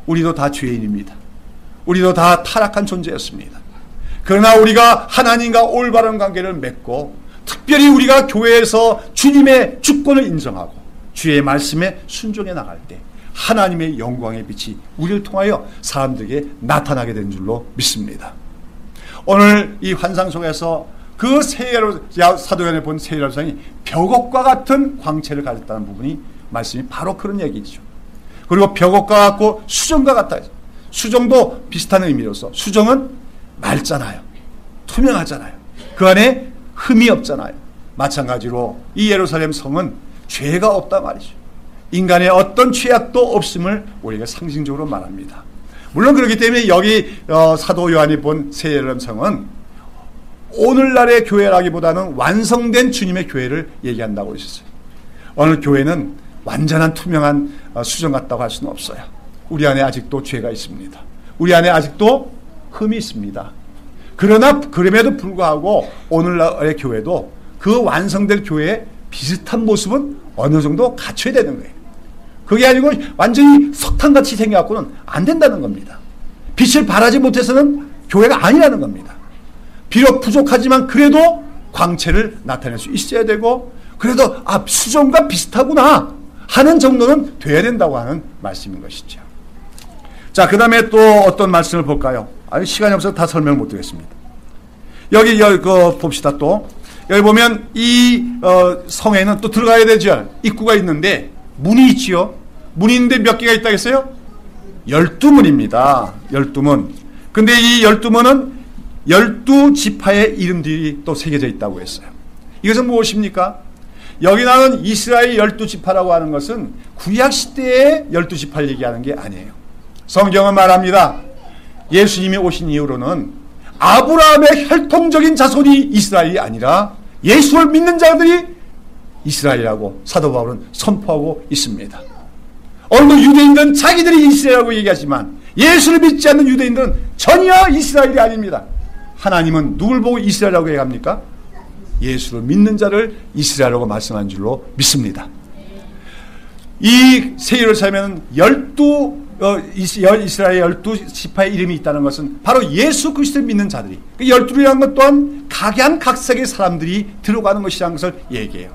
우리도 다 죄인입니다. 우리도 다 타락한 존재였습니다. 그러나 우리가 하나님과 올바른 관계를 맺고 특별히 우리가 교회에서 주님의 주권을 인정하고 주의 말씀에 순종해 나갈 때 하나님의 영광의 빛이 우리를 통하여 사람들에게 나타나게 된 줄로 믿습니다. 오늘 이 환상 속에서 그 사도행전에 본 새 예루살렘이 벽옥과 같은 광채를 가졌다는 부분이 말씀이 바로 그런 얘기죠. 그리고 벽옥과 같고 수정과 같다. 수정도 비슷한 의미로서 수정은 맑잖아요. 투명하잖아요. 그 안에 흠이 없잖아요. 마찬가지로 이 예루살렘 성은 죄가 없다 말이죠. 인간의 어떤 죄악도 없음을 우리가 상징적으로 말합니다. 물론 그렇기 때문에 여기 사도 요한이 본 새 예루살렘 성은 오늘날의 교회라기보다는 완성된 주님의 교회를 얘기한다고 했었어요. 오늘 교회는 완전한 투명한 수정 같다고 할 수는 없어요. 우리 안에 아직도 죄가 있습니다. 우리 안에 아직도 흠이 있습니다. 그러나 그럼에도 불구하고 오늘날의 교회도 그 완성될 교회의 비슷한 모습은 어느 정도 갖춰야 되는 거예요. 그게 아니고 완전히 석탄같이 생겨갖고는 안 된다는 겁니다. 빛을 발하지 못해서는 교회가 아니라는 겁니다. 비록 부족하지만 그래도 광채를 나타낼 수 있어야 되고, 그래도 수정과 비슷하구나 하는 정도는 돼야 된다고 하는 말씀인 것이죠. 자, 그 다음에 또 어떤 말씀을 볼까요? 시간이 없어서 다 설명 못 드리겠습니다. 여기 봅시다. 또 여기 보면 이 성에는 또 들어가야 되죠. 입구가 있는데 문이 있지요. 문이 있는데 몇 개가 있다고 했어요? 12문입니다. 12문. 근데 이 12문은 12지파의 이름들이 또 새겨져 있다고 했어요. 이것은 무엇입니까? 여기 나온 이스라엘 12지파라고 하는 것은 구약시대의 12지파를 얘기하는 게 아니에요. 성경은 말합니다. 예수님이 오신 이후로는 아브라함의 혈통적인 자손이 이스라엘이 아니라 예수를 믿는 자들이 이스라엘이라고 사도 바울은 선포하고 있습니다. 오늘도 유대인들은 자기들이 이스라엘이라고 얘기하지만 예수를 믿지 않는 유대인들은 전혀 이스라엘이 아닙니다. 하나님은 누굴 보고 이스라엘이라고 얘기합니까? 예수를 믿는 자를 이스라엘이라고 말씀한 줄로 믿습니다. 이 새 예루살렘에는 이스라엘 12지파의 이름이 있다는 것은 바로 예수 그리스도를 믿는 자들이, 그 12이라는 것 또한 각양각색의 사람들이 들어가는 것이라는 것을 얘기해요.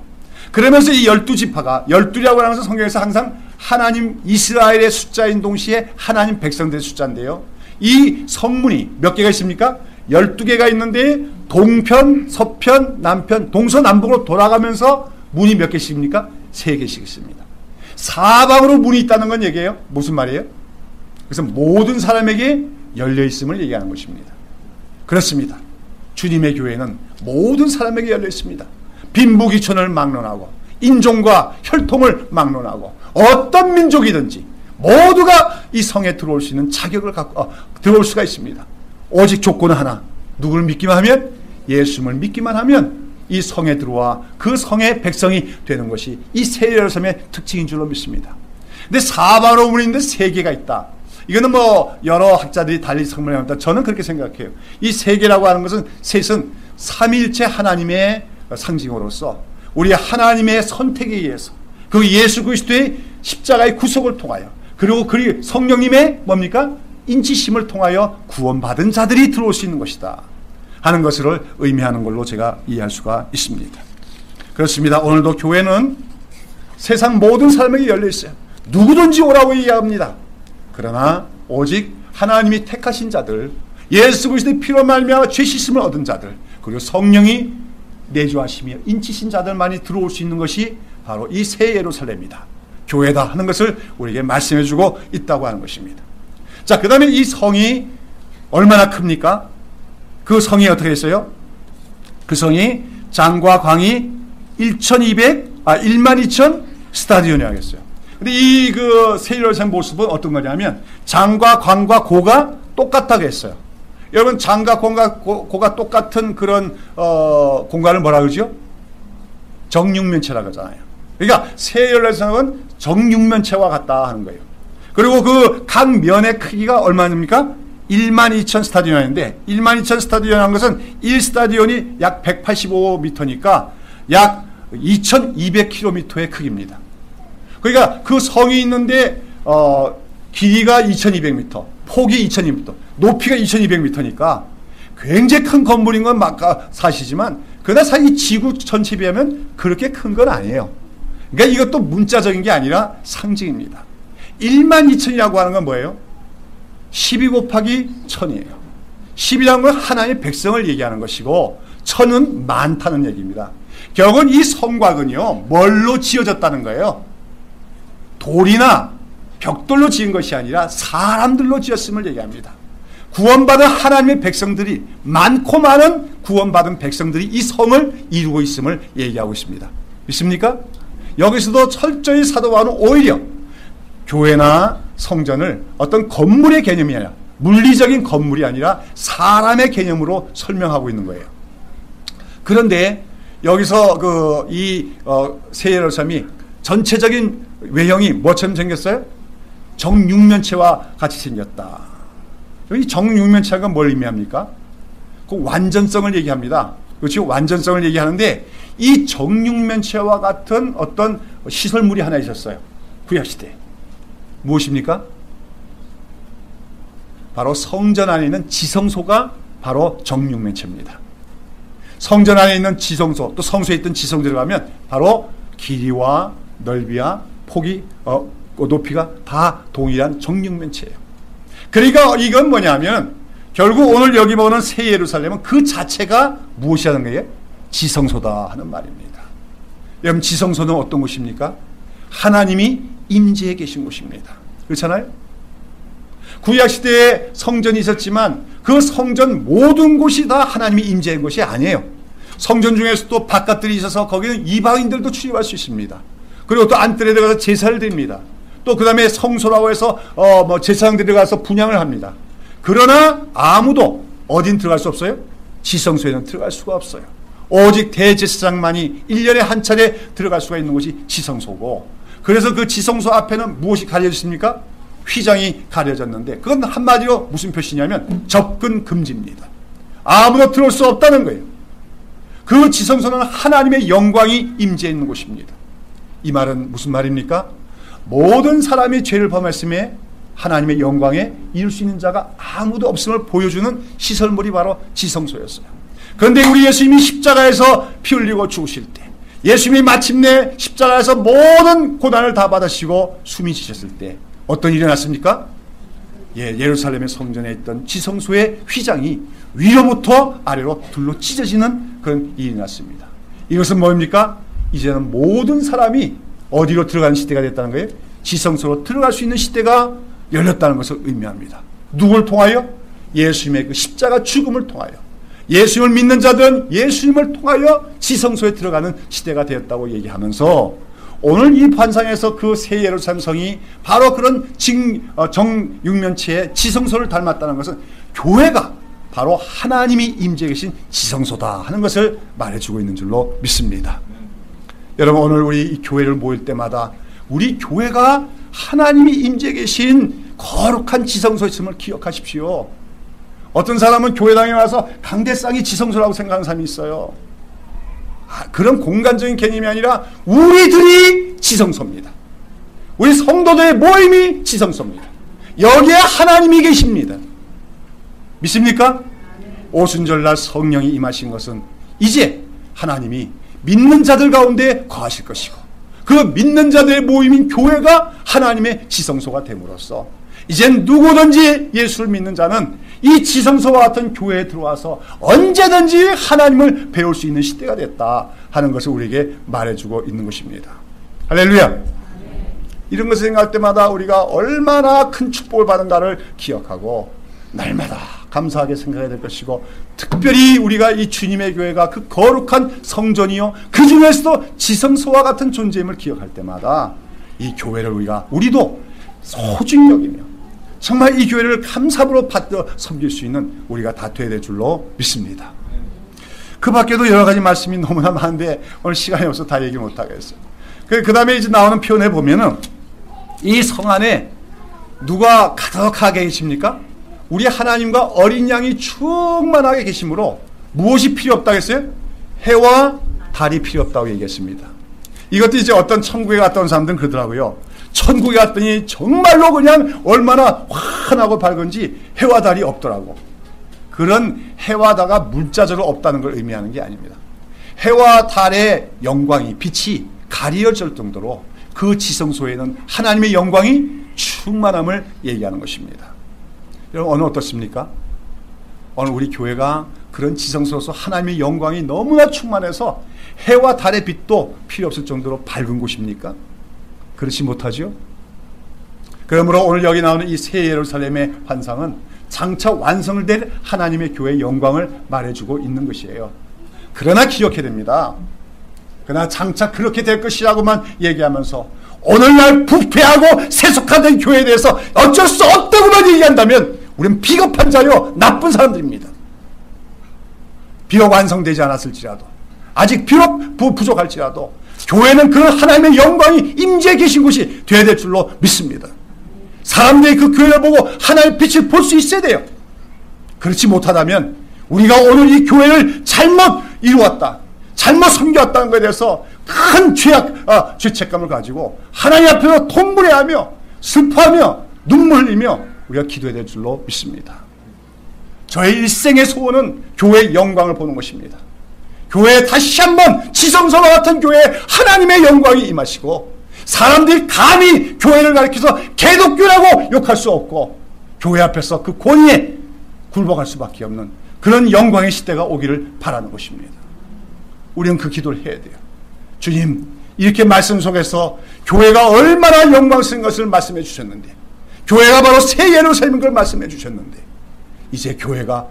그러면서 이 12지파가 12이라고 하는 것은 성경에서 항상 하나님 이스라엘의 숫자인 동시에 하나님 백성들의 숫자인데요. 이 성문이 몇 개가 있습니까? 12개가 있는데 동편, 서편, 남편, 동서남북으로 돌아가면서 문이 몇 개씩입니까? 3개씩 있습니다. 사방으로 문이 있다는 건 얘기해요. 무슨 말이에요? 그래서 모든 사람에게 열려있음을 얘기하는 것입니다. 그렇습니다. 주님의 교회는 모든 사람에게 열려있습니다. 빈부귀천을 막론하고 인종과 혈통을 막론하고 어떤 민족이든지 모두가 이 성에 들어올 수 있는 자격을 갖고 들어올 수가 있습니다. 오직 조건은 하나. 누구를 믿기만 하면, 예수님을 믿기만 하면 이 성에 들어와 그 성의 백성이 되는 것이 이 새 예루살렘의 특징인 줄로 믿습니다. 근데 사방으로 문이 있는데 3개가 있다. 이거는 여러 학자들이 달리 설명합니다. 저는 그렇게 생각해요. 이 3개라고 하는 것은, 셋은 삼위일체 하나님의 상징으로서 우리 하나님의 선택에 의해서 그 예수 그리스도의 십자가의 구속을 통하여, 그리고 그 성령님의 뭡니까? 인치심을 통하여 구원받은 자들이 들어올 수 있는 것이다 하는 것을 의미하는 걸로 제가 이해할 수가 있습니다. 그렇습니다. 오늘도 교회는 세상 모든 사람에게 열려있어요. 누구든지 오라고 얘기합니다. 그러나 오직 하나님이 택하신 자들, 예수 그리스도의 피로 말미암아 죄 씻음을 얻은 자들, 그리고 성령이 내주하시며 인치신 자들만이 들어올 수 있는 것이 바로 이 새 예루살렘이다, 교회다 하는 것을 우리에게 말씀해주고 있다고 하는 것입니다. 자, 그 다음에 이 성이 얼마나 큽니까? 그 성이 어떻게 했어요? 그 성이 장과 광이 12,000 스타디온이라고 했어요. 근데 이 그 새 예루살렘 모습은 어떤 거냐면 장과 광과 고가 똑같다고 했어요. 여러분, 장과 고가 똑같은 그런 공간을 뭐라 그러죠? 정육면체라고 하잖아요. 그러니까 새 예루살렘은 정육면체와 같다 하는 거예요. 그리고 그 각 면의 크기가 얼마입니까? 12,000 스타디온인데 12,000 스타디온이라는 것은 1스타디온이 약 185m니까 약 2,200km의 크기입니다. 그러니까 그 성이 있는데 길이가 2,200m, 폭이 2,200m, 높이가 2,200m니까 굉장히 큰 건물인 건 사실이지만 그러나 사실 지구 전체에 비하면 그렇게 큰 건 아니에요. 그러니까 이것도 문자적인 게 아니라 상징입니다. 12,000이라고 하는 건 뭐예요? 12 곱하기 1000이에요. 10이라는 건 하나님의 백성을 얘기하는 것이고 1000은 많다는 얘기입니다. 결국은 이 성곽은요, 뭘로 지어졌다는 거예요? 돌이나 벽돌로 지은 것이 아니라 사람들로 지었음을 얘기합니다. 구원받은 하나님의 백성들이, 많고 많은 구원받은 백성들이 이 성을 이루고 있음을 얘기하고 있습니다. 믿습니까? 여기서도 철저히 사도 바울은 오히려 교회나 성전을 어떤 건물의 개념이 아니라, 물리적인 건물이 아니라 사람의 개념으로 설명하고 있는 거예요. 그런데 여기서 새 예루살렘이 전체적인 외형이 뭐처럼 생겼어요? 정육면체와 같이 생겼다. 이 정육면체가 뭘 의미합니까? 그 완전성을 얘기합니다. 그렇죠? 완전성을 얘기하는데 이 정육면체와 같은 어떤 시설물이 하나 있었어요. 구약시대에. 무엇입니까? 바로 성전 안에 있는 지성소가 바로 정육면체입니다. 성전 안에 있는 지성소, 또 성소에 있던 지성소에 가면 바로 길이와 넓이와 폭이, 높이가 다 동일한 정육면체예요. 그러니까 이건 뭐냐면 결국 오늘 여기 보는 새 예루살렘은 그 자체가 무엇이 하는 거예요? 지성소다 하는 말입니다. 여러분, 지성소는 어떤 곳입니까? 하나님이 임재해 계신 곳입니다. 그렇잖아요? 구약시대에 성전이 있었지만 그 성전 모든 곳이 다 하나님이 임재한 곳이 아니에요. 성전 중에서도 바깥들이 있어서 거기는 이방인들도 출입할 수 있습니다. 그리고 또 안뜰에 들어가서 제사를 드립니다. 또 그 다음에 성소라고 해서 제사장 들어가서 분향을 합니다. 그러나 아무도 어딘 들어갈 수 없어요? 지성소에는 들어갈 수가 없어요. 오직 대제사장만이 1년에 한 차례 들어갈 수가 있는 곳이 지성소고, 그래서 그 지성소 앞에는 무엇이 가려졌습니까? 휘장이 가려졌는데 그건 한마디로 무슨 표시냐면 접근 금지입니다. 아무도 들어올 수 없다는 거예요. 그 지성소는 하나님의 영광이 임재해 있는 곳입니다. 이 말은 무슨 말입니까? 모든 사람이 죄를 범했음에 하나님의 영광에 이룰 수 있는 자가 아무도 없음을 보여주는 시설물이 바로 지성소였어요. 그런데 우리 예수님이 십자가에서 피 흘리고 죽으실 때, 예수님이 마침내 십자가에서 모든 고난을 다 받으시고 숨이 지셨을 때 어떤 일이 났습니까? 예루살렘의 성전에 있던 지성소의 휘장이 위로부터 아래로 둘로 찢어지는 그런 일이 났습니다. 이것은 뭡니까? 이제는 모든 사람이 어디로 들어가는 시대가 됐다는 거예요? 지성소로 들어갈 수 있는 시대가 열렸다는 것을 의미합니다. 누굴 통하여? 예수님의 그 십자가 죽음을 통하여. 예수님을 믿는 자들은 예수님을 통하여 지성소에 들어가는 시대가 되었다고 얘기하면서 오늘 이 환상에서 그 새 예루살렘 성이 바로 그런 정육면체의 지성소를 닮았다는 것은 교회가 바로 하나님이 임재해 계신 지성소다 하는 것을 말해주고 있는 줄로 믿습니다. 여러분, 오늘 우리 이 교회를 모일 때마다 우리 교회가 하나님이 임재해 계신 거룩한 지성소에 있음을 기억하십시오. 어떤 사람은 교회당에 와서 강대상이 지성소라고 생각하는 사람이 있어요. 그런 공간적인 개념이 아니라 우리들이 지성소입니다. 우리 성도들의 모임이 지성소입니다. 여기에 하나님이 계십니다. 믿습니까? 오순절날 성령이 임하신 것은 이제 하나님이 믿는 자들 가운데 거하실 것이고, 그 믿는 자들의 모임인 교회가 하나님의 지성소가 됨으로써 이젠 누구든지 예수를 믿는 자는 이 지성소와 같은 교회에 들어와서 언제든지 하나님을 배울 수 있는 시대가 됐다 하는 것을 우리에게 말해주고 있는 것입니다. 할렐루야. 이런 것을 생각할 때마다 우리가 얼마나 큰 축복을 받은가를 기억하고 날마다 감사하게 생각해야 될 것이고, 특별히 우리가 이 주님의 교회가 그 거룩한 성전이요 그 중에서도 지성소와 같은 존재임을 기억할 때마다 이 교회를 우리도 소중히 여기며 정말 이 교회를 감사로 받아 섬길 수 있는 우리가 다 되어야 될 줄로 믿습니다. 그 밖에도 여러 가지 말씀이 너무나 많은데 오늘 시간이 없어서 다 얘기 못하겠어요. 그 다음에 이제 나오는 표현에 보면은 이 성 안에 누가 가득하게 계십니까? 우리 하나님과 어린 양이 충만하게 계시므로 무엇이 필요 없다고 했어요? 해와 달이 필요 없다고 얘기했습니다. 이것도 이제 어떤 천국에 갔다 온 사람들은 그러더라고요. 천국에 갔더니 정말로 그냥 얼마나 환하고 밝은지 해와 달이 없더라고. 그런 해와 달가 문자적으로 없다는 걸 의미하는 게 아닙니다. 해와 달의 영광이, 빛이 가려질 정도로 그 지성소에는 하나님의 영광이 충만함을 얘기하는 것입니다. 여러분, 오늘 어떻습니까? 오늘 우리 교회가 그런 지성소로서 하나님의 영광이 너무나 충만해서 해와 달의 빛도 필요 없을 정도로 밝은 곳입니까? 그렇지 못하죠? 그러므로 오늘 여기 나오는 이 새 예루살렘의 환상은 장차 완성을 될 하나님의 교회의 영광을 말해주고 있는 것이에요. 그러나 기억해야 됩니다. 그러나 장차 그렇게 될 것이라고만 얘기하면서 오늘날 부패하고 세속화된 교회에 대해서 어쩔 수 없다고만 얘기한다면 우리는 비겁한 자요 나쁜 사람들입니다. 비록 완성되지 않았을지라도, 아직 비록 부족할지라도 교회는 그 하나님의 영광이 임재해 계신 곳이 되어야 될 줄로 믿습니다. 사람들이 그 교회를 보고 하나님의 빛을 볼 수 있어야 돼요. 그렇지 못하다면 우리가 오늘 이 교회를 잘못 이루었다, 잘못 섬겨왔다는 것에 대해서 큰 죄책감을 가지고 하나님 앞에서 통분해하며 슬퍼하며 눈물 흘리며 우리가 기도해야 될 줄로 믿습니다. 저의 일생의 소원은 교회의 영광을 보는 것입니다. 교회에 다시 한번 지성소와 같은 교회에 하나님의 영광이 임하시고 사람들이 감히 교회를 가리켜서 개독교라고 욕할 수 없고 교회 앞에서 그 권위에 굴복할 수밖에 없는 그런 영광의 시대가 오기를 바라는 것입니다. 우리는 그 기도를 해야 돼요. 주님, 이렇게 말씀 속에서 교회가 얼마나 영광스러운 것을 말씀해 주셨는데, 교회가 바로 새 예루살렘인 걸 말씀해 주셨는데, 이제 교회가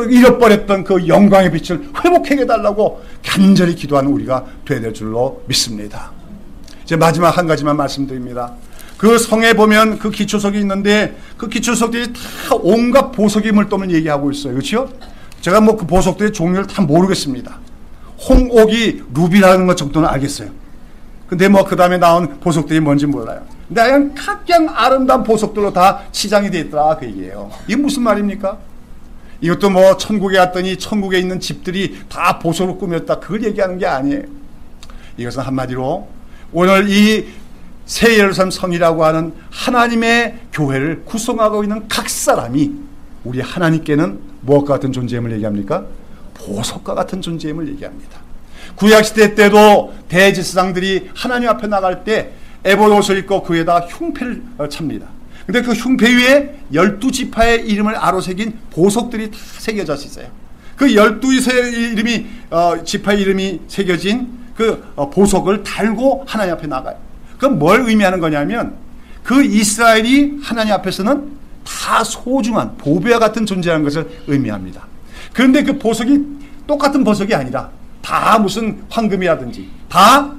잃어버렸던 그 영광의 빛을 회복해 달라고 간절히 기도하는 우리가 되어야 될 줄로 믿습니다. 이제 마지막 한 가지만 말씀드립니다. 그 성에 보면 그 기초석이 있는데 그 기초석들이 다 온갖 보석의 물동을 얘기하고 있어요. 그렇죠? 제가 뭐 그 보석들의 종류를 다 모르겠습니다. 홍옥이 루비라는 것 정도는 알겠어요. 근데 뭐 그 다음에 나온 보석들이 뭔지 몰라요. 근데 그냥 각양 아름다운 보석들로 다 치장이 되어 있더라 그 얘기예요. 이게 무슨 말입니까? 이것도 뭐 천국에 갔더니 천국에 있는 집들이 다 보석으로 꾸몄다 그걸 얘기하는 게 아니에요. 이것은 한마디로 오늘 이 새 예루살렘 성이라고 하는 하나님의 교회를 구성하고 있는 각 사람이 우리 하나님께는 무엇과 같은 존재임을 얘기합니까? 보석과 같은 존재임을 얘기합니다. 구약시대 때도 대제사장들이 하나님 앞에 나갈 때 에봇 옷을 입고 그 위에다 흉패를 찹니다. 근데 그 흉패 위에 12지파의 이름을 아로새긴 보석들이 다 새겨져 있어요. 그 12지파의 지파의 이름이 새겨진 그 보석을 달고 하나님 앞에 나가요. 그럼 뭘 의미하는 거냐면 그 이스라엘이 하나님 앞에서는 다 소중한 보배와 같은 존재라는 것을 의미합니다. 그런데 그 보석이 똑같은 보석이 아니라 다 무슨 황금이라든지 다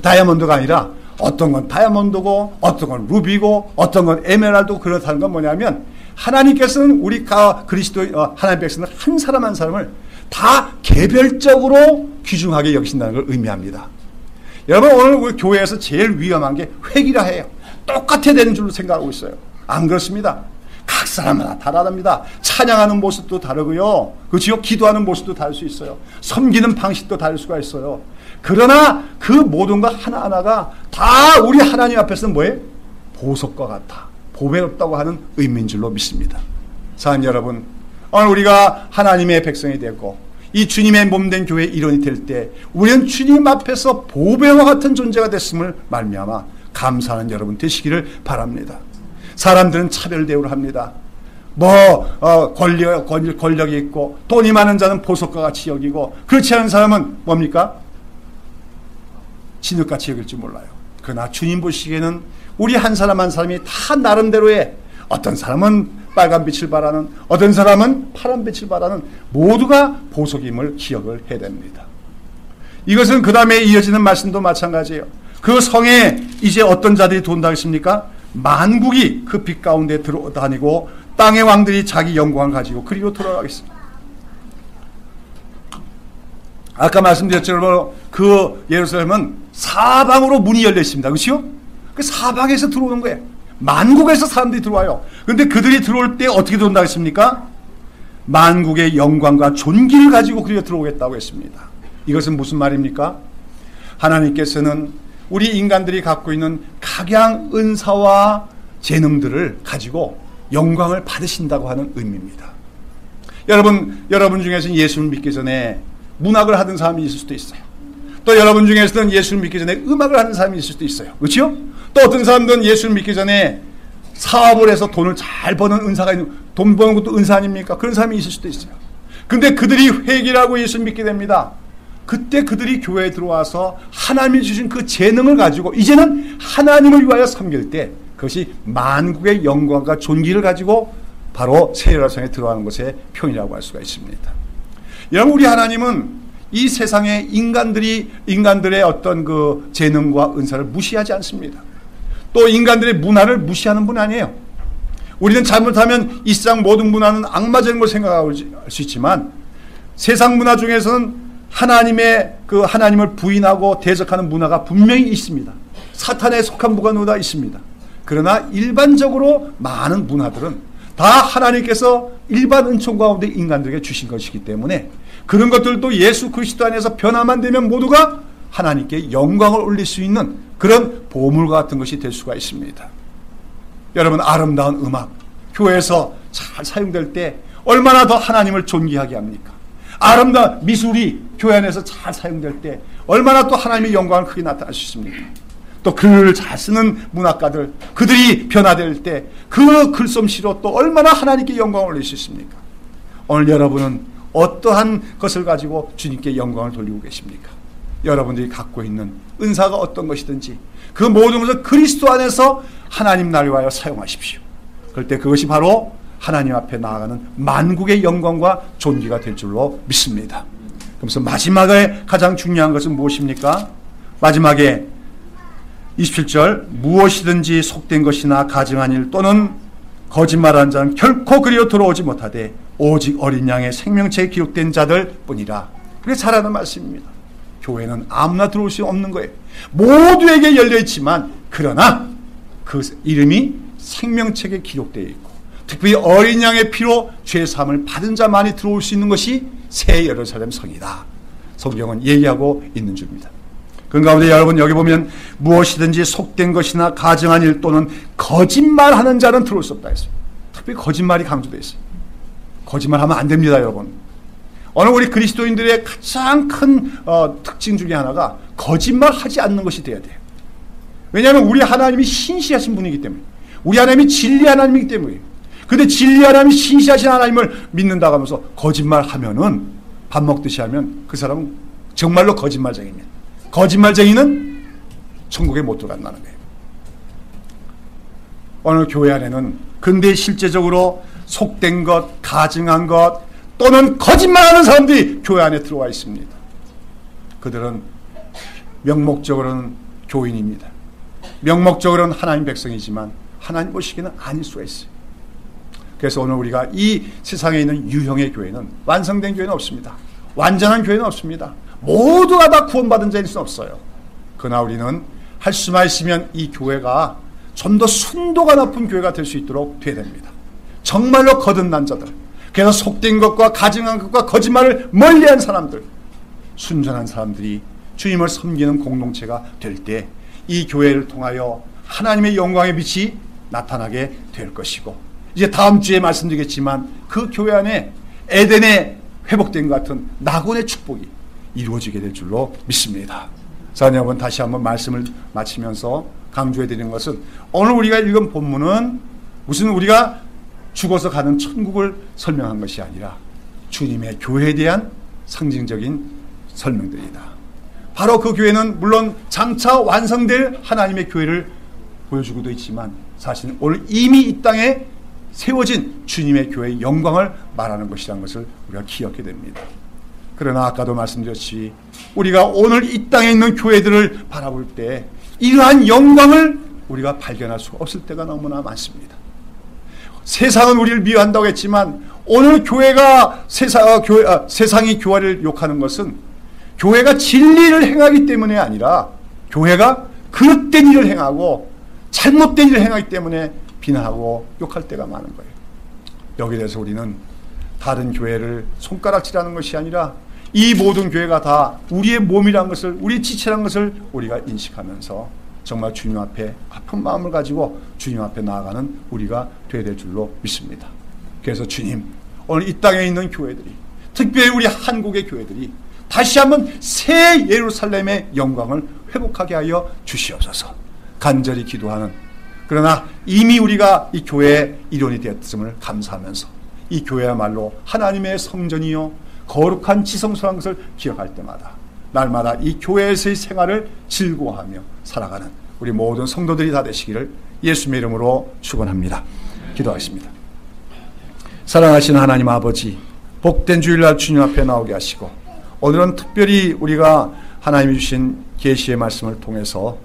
다이아몬드가 아니라 어떤 건 다이아몬드고 어떤 건 루비고 어떤 건 에메랄드고 그렇다는 건 뭐냐면 하나님께서는 우리 그리스도 하나님 백성은 한 사람 한 사람을 다 개별적으로 귀중하게 여기신다는 걸 의미합니다. 여러분 오늘 우리 교회에서 제일 위험한 게 회기라 해요. 똑같아야 되는 줄로 생각하고 있어요. 안 그렇습니다. 각 사람마다 다릅니다. 찬양하는 모습도 다르고요. 그렇죠? 기도하는 모습도 다를 수 있어요. 섬기는 방식도 다를 수가 있어요. 그러나 그 모든 것 하나하나가 다 우리 하나님 앞에서는 뭐예요? 보석과 같아. 보배롭다고 하는 의미인 줄로 믿습니다. 사랑하는 여러분, 오늘 우리가 하나님의 백성이 되고 이 주님의 몸된 교회의 일원이 될 때 우리는 주님 앞에서 보배와 같은 존재가 됐음을 말미암아 감사하는 여러분 되시기를 바랍니다. 사람들은 차별 대우를 합니다. 권력이 있고 돈이 많은 자는 보석과 같이 여기고 그렇지 않은 사람은 뭡니까? 진흙같이 여길지 몰라요. 그러나 주님 보시기에는 우리 한 사람 한 사람이 다 나름대로의 어떤 사람은 빨간빛을 바라는 어떤 사람은 파란빛을 바라는 모두가 보석임을 기억을 해야 됩니다. 이것은 그 다음에 이어지는 말씀도 마찬가지예요. 그 성에 이제 어떤 자들이 돈다고 했습니까? 만국이 그 빛 가운데 들어다니고 땅의 왕들이 자기 영광을 가지고 그리로 돌아가겠습니다. 아까 말씀드렸죠. 그 예루살렘은 사방으로 문이 열려 있습니다. 그렇죠? 그 사방에서 들어오는 거예요. 만국에서 사람들이 들어와요. 그런데 그들이 들어올 때 어떻게 들어온다고 했습니까? 만국의 영광과 존귀를 가지고 그리로 들어오겠다고 했습니다. 이것은 무슨 말입니까? 하나님께서는 우리 인간들이 갖고 있는 각양 은사와 재능들을 가지고 영광을 받으신다고 하는 의미입니다. 여러분 중에서는 예수를 믿기 전에 문학을 하던 사람이 있을 수도 있어요. 또 여러분 중에서는 예수를 믿기 전에 음악을 하는 사람이 있을 수도 있어요. 그렇죠? 또 어떤 사람들은 예수를 믿기 전에 사업을 해서 돈을 잘 버는 은사가 있는, 돈 버는 것도 은사 아닙니까? 그런 사람이 있을 수도 있어요. 근데 그들이 회개하고 예수를 믿게 됩니다. 그때 그들이 교회에 들어와서 하나님이 주신 그 재능을 가지고 이제는 하나님을 위하여 섬길 때 그것이 만국의 영광과 존귀를 가지고 바로 새 예루살렘에 들어가는 것의 표현이라고 할 수가 있습니다. 여러분, 우리 하나님은 이 세상의 인간들의 어떤 그 재능과 은사를 무시하지 않습니다. 또 인간들의 문화를 무시하는 분 아니에요. 우리는 잘못하면 이 세상 모든 문화는 악마적인 걸 생각할 수 있지만 세상 문화 중에서는 하나님을 부인하고 대적하는 문화가 분명히 있습니다. 사탄에 속한 문화가 있습니다. 그러나 일반적으로 많은 문화들은 다 하나님께서 일반 은총 가운데 인간들에게 주신 것이기 때문에 그런 것들도 예수 그리스도 안에서 변화만 되면 모두가 하나님께 영광을 올릴 수 있는 그런 보물과 같은 것이 될 수가 있습니다. 여러분, 아름다운 음악 교회에서 잘 사용될 때 얼마나 더 하나님을 존귀하게 합니까? 아름다운 미술이 교회 안에서 잘 사용될 때 얼마나 또 하나님의 영광을 크게 나타날 수 있습니까? 또 글을 잘 쓰는 문학가들, 그들이 변화될 때 그 글솜씨로 또 얼마나 하나님께 영광을 올릴 수 있습니까? 오늘 여러분은 어떠한 것을 가지고 주님께 영광을 돌리고 계십니까? 여러분들이 갖고 있는 은사가 어떤 것이든지 그 모든 것을 그리스도 안에서 하나님 나라를 위하여 사용하십시오. 그럴 때 그것이 바로 하나님 앞에 나아가는 만국의 영광과 존귀가 될 줄로 믿습니다. 그래서 마지막에 가장 중요한 것은 무엇입니까? 마지막에 27절, 무엇이든지 속된 것이나 가증한 일 또는 거짓말하는 자는 결코 그리로 들어오지 못하되 오직 어린 양의 생명체에 기록된 자들 뿐이라. 그게 잘하는 말씀입니다. 교회는 아무나 들어올 수 없는 거예요. 모두에게 열려있지만 그러나 그 이름이 생명책에 기록되어 있고 특별히 어린 양의 피로 죄사함을 받은 자만이 들어올 수 있는 것이 새 예루살렘 성이다. 성경은 얘기하고 있는 줄입니다. 그 가운데 여러분 여기 보면 무엇이든지 속된 것이나 가증한 일 또는 거짓말하는 자는 들어올 수 없다 했어요. 특별히 거짓말이 강조되어 있어요. 거짓말하면 안 됩니다, 여러분. 오늘 우리 그리스도인들의 가장 큰 특징 중에 하나가 거짓말하지 않는 것이 돼야 돼요. 왜냐하면 우리 하나님이 신실하신 분이기 때문에, 우리 하나님이 진리 하나님이기 때문에. 근데 진리 하나님이 신실하신 하나님을 믿는다고 하면서 거짓말하면은 밥 먹듯이 하면 그 사람은 정말로 거짓말쟁이입니다. 거짓말쟁이는 천국에 못 들어간다는 거예요. 오늘 교회 안에는 근데 실제적으로 속된 것, 가증한 것 또는 거짓말하는 사람들이 교회 안에 들어와 있습니다. 그들은 명목적으로는 교인입니다. 명목적으로는 하나님 백성이지만 하나님 보시기에는 아닐 수가 있어요. 그래서 오늘 우리가 이 세상에 있는 유형의 교회는 완성된 교회는 없습니다. 완전한 교회는 없습니다. 모두가 다 구원받은 자일 수는 없어요. 그러나 우리는 할 수만 있으면 이 교회가 좀 더 순도가 높은 교회가 될 수 있도록 되어야 됩니다. 정말로 거듭난 자들, 그래서 속된 것과 가증한 것과 거짓말을 멀리한 사람들, 순전한 사람들이 주님을 섬기는 공동체가 될 때 이 교회를 통하여 하나님의 영광의 빛이 나타나게 될 것이고, 이제 다음 주에 말씀드리겠지만 그 교회 안에 에덴의 회복된 것 같은 낙원의 축복이 이루어지게 될 줄로 믿습니다. 자, 여러분 다시 한번 말씀을 마치면서 강조해 드리는 것은 오늘 우리가 읽은 본문은 무슨 우리가 죽어서 가는 천국을 설명한 것이 아니라 주님의 교회에 대한 상징적인 설명들이다. 바로 그 교회는 물론 장차 완성될 하나님의 교회를 보여주고도 있지만 사실은 오늘 이미 이 땅에 세워진 주님의 교회의 영광을 말하는 것이라는 것을 우리가 기억해야 됩니다. 그러나 아까도 말씀드렸듯이 우리가 오늘 이 땅에 있는 교회들을 바라볼 때 이러한 영광을 우리가 발견할 수가 없을 때가 너무나 많습니다. 세상은 우리를 미워한다고 했지만 오늘 교회가 세상이 교회를 욕하는 것은 교회가 진리를 행하기 때문에 아니라 교회가 그릇된 일을 행하고 잘못된 일을 행하기 때문에 비난하고 욕할 때가 많은 거예요. 여기에 대해서 우리는 다른 교회를 손가락질하는 것이 아니라 이 모든 교회가 다 우리의 몸이라는 것을, 우리의 지체라는 것을 우리가 인식하면서 정말 주님 앞에 아픈 마음을 가지고 주님 앞에 나아가는 우리가 되어야 될 줄로 믿습니다. 그래서 주님, 오늘 이 땅에 있는 교회들이, 특별히 우리 한국의 교회들이 다시 한번 새 예루살렘의 영광을 회복하게 하여 주시옵소서. 간절히 기도하는, 그러나 이미 우리가 이 교회의 일원이 되었음을 감사하면서 이 교회야말로 하나님의 성전이요 거룩한 지성소라는 것을 기억할 때마다 날마다 이 교회에서의 생활을 즐거워하며 살아가는 우리 모든 성도들이 다 되시기를 예수님의 이름으로 축원합니다. 기도하겠습니다. 사랑하시는 하나님 아버지, 복된 주일날 주님 앞에 나오게 하시고 오늘은 특별히 우리가 하나님이 주신 계시의 말씀을 통해서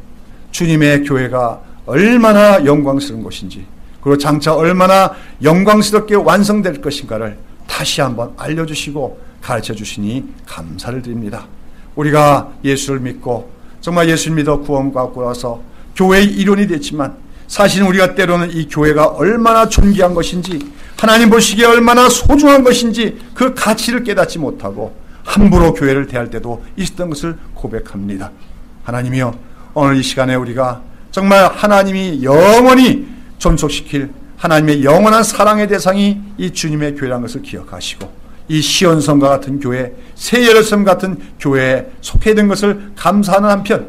주님의 교회가 얼마나 영광스러운 것인지, 그리고 장차 얼마나 영광스럽게 완성될 것인가를 다시 한번 알려주시고 가르쳐 주시니 감사를 드립니다. 우리가 예수를 믿고 정말 예수를 믿어 구원 받고 나서 교회의 일원이 됐지만 사실은 우리가 때로는 이 교회가 얼마나 존귀한 것인지, 하나님 보시기에 얼마나 소중한 것인지 그 가치를 깨닫지 못하고 함부로 교회를 대할 때도 있었던 것을 고백합니다. 하나님이여, 오늘 이 시간에 우리가 정말 하나님이 영원히 존속시킬 하나님의 영원한 사랑의 대상이 이 주님의 교회라는 것을 기억하시고 이 시온성과 같은 교회, 새 예루살렘 같은 교회에 속해 있는 것을 감사하는 한편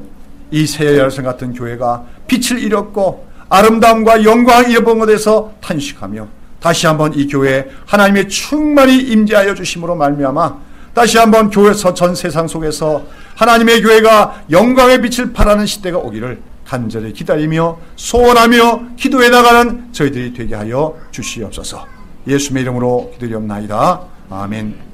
이 새 예루살렘 같은 교회가 빛을 잃었고 아름다움과 영광을 잃어본 것에서 탄식하며 다시 한번 이 교회에 하나님의 충만히 임재하여 주심으로 말미암아 다시 한번 교회에서 전 세상 속에서 하나님의 교회가 영광의 빛을 발하는 시대가 오기를 간절히 기다리며 소원하며 기도해 나가는 저희들이 되게 하여 주시옵소서. 예수님의 이름으로 기도리옵나이다. 아멘.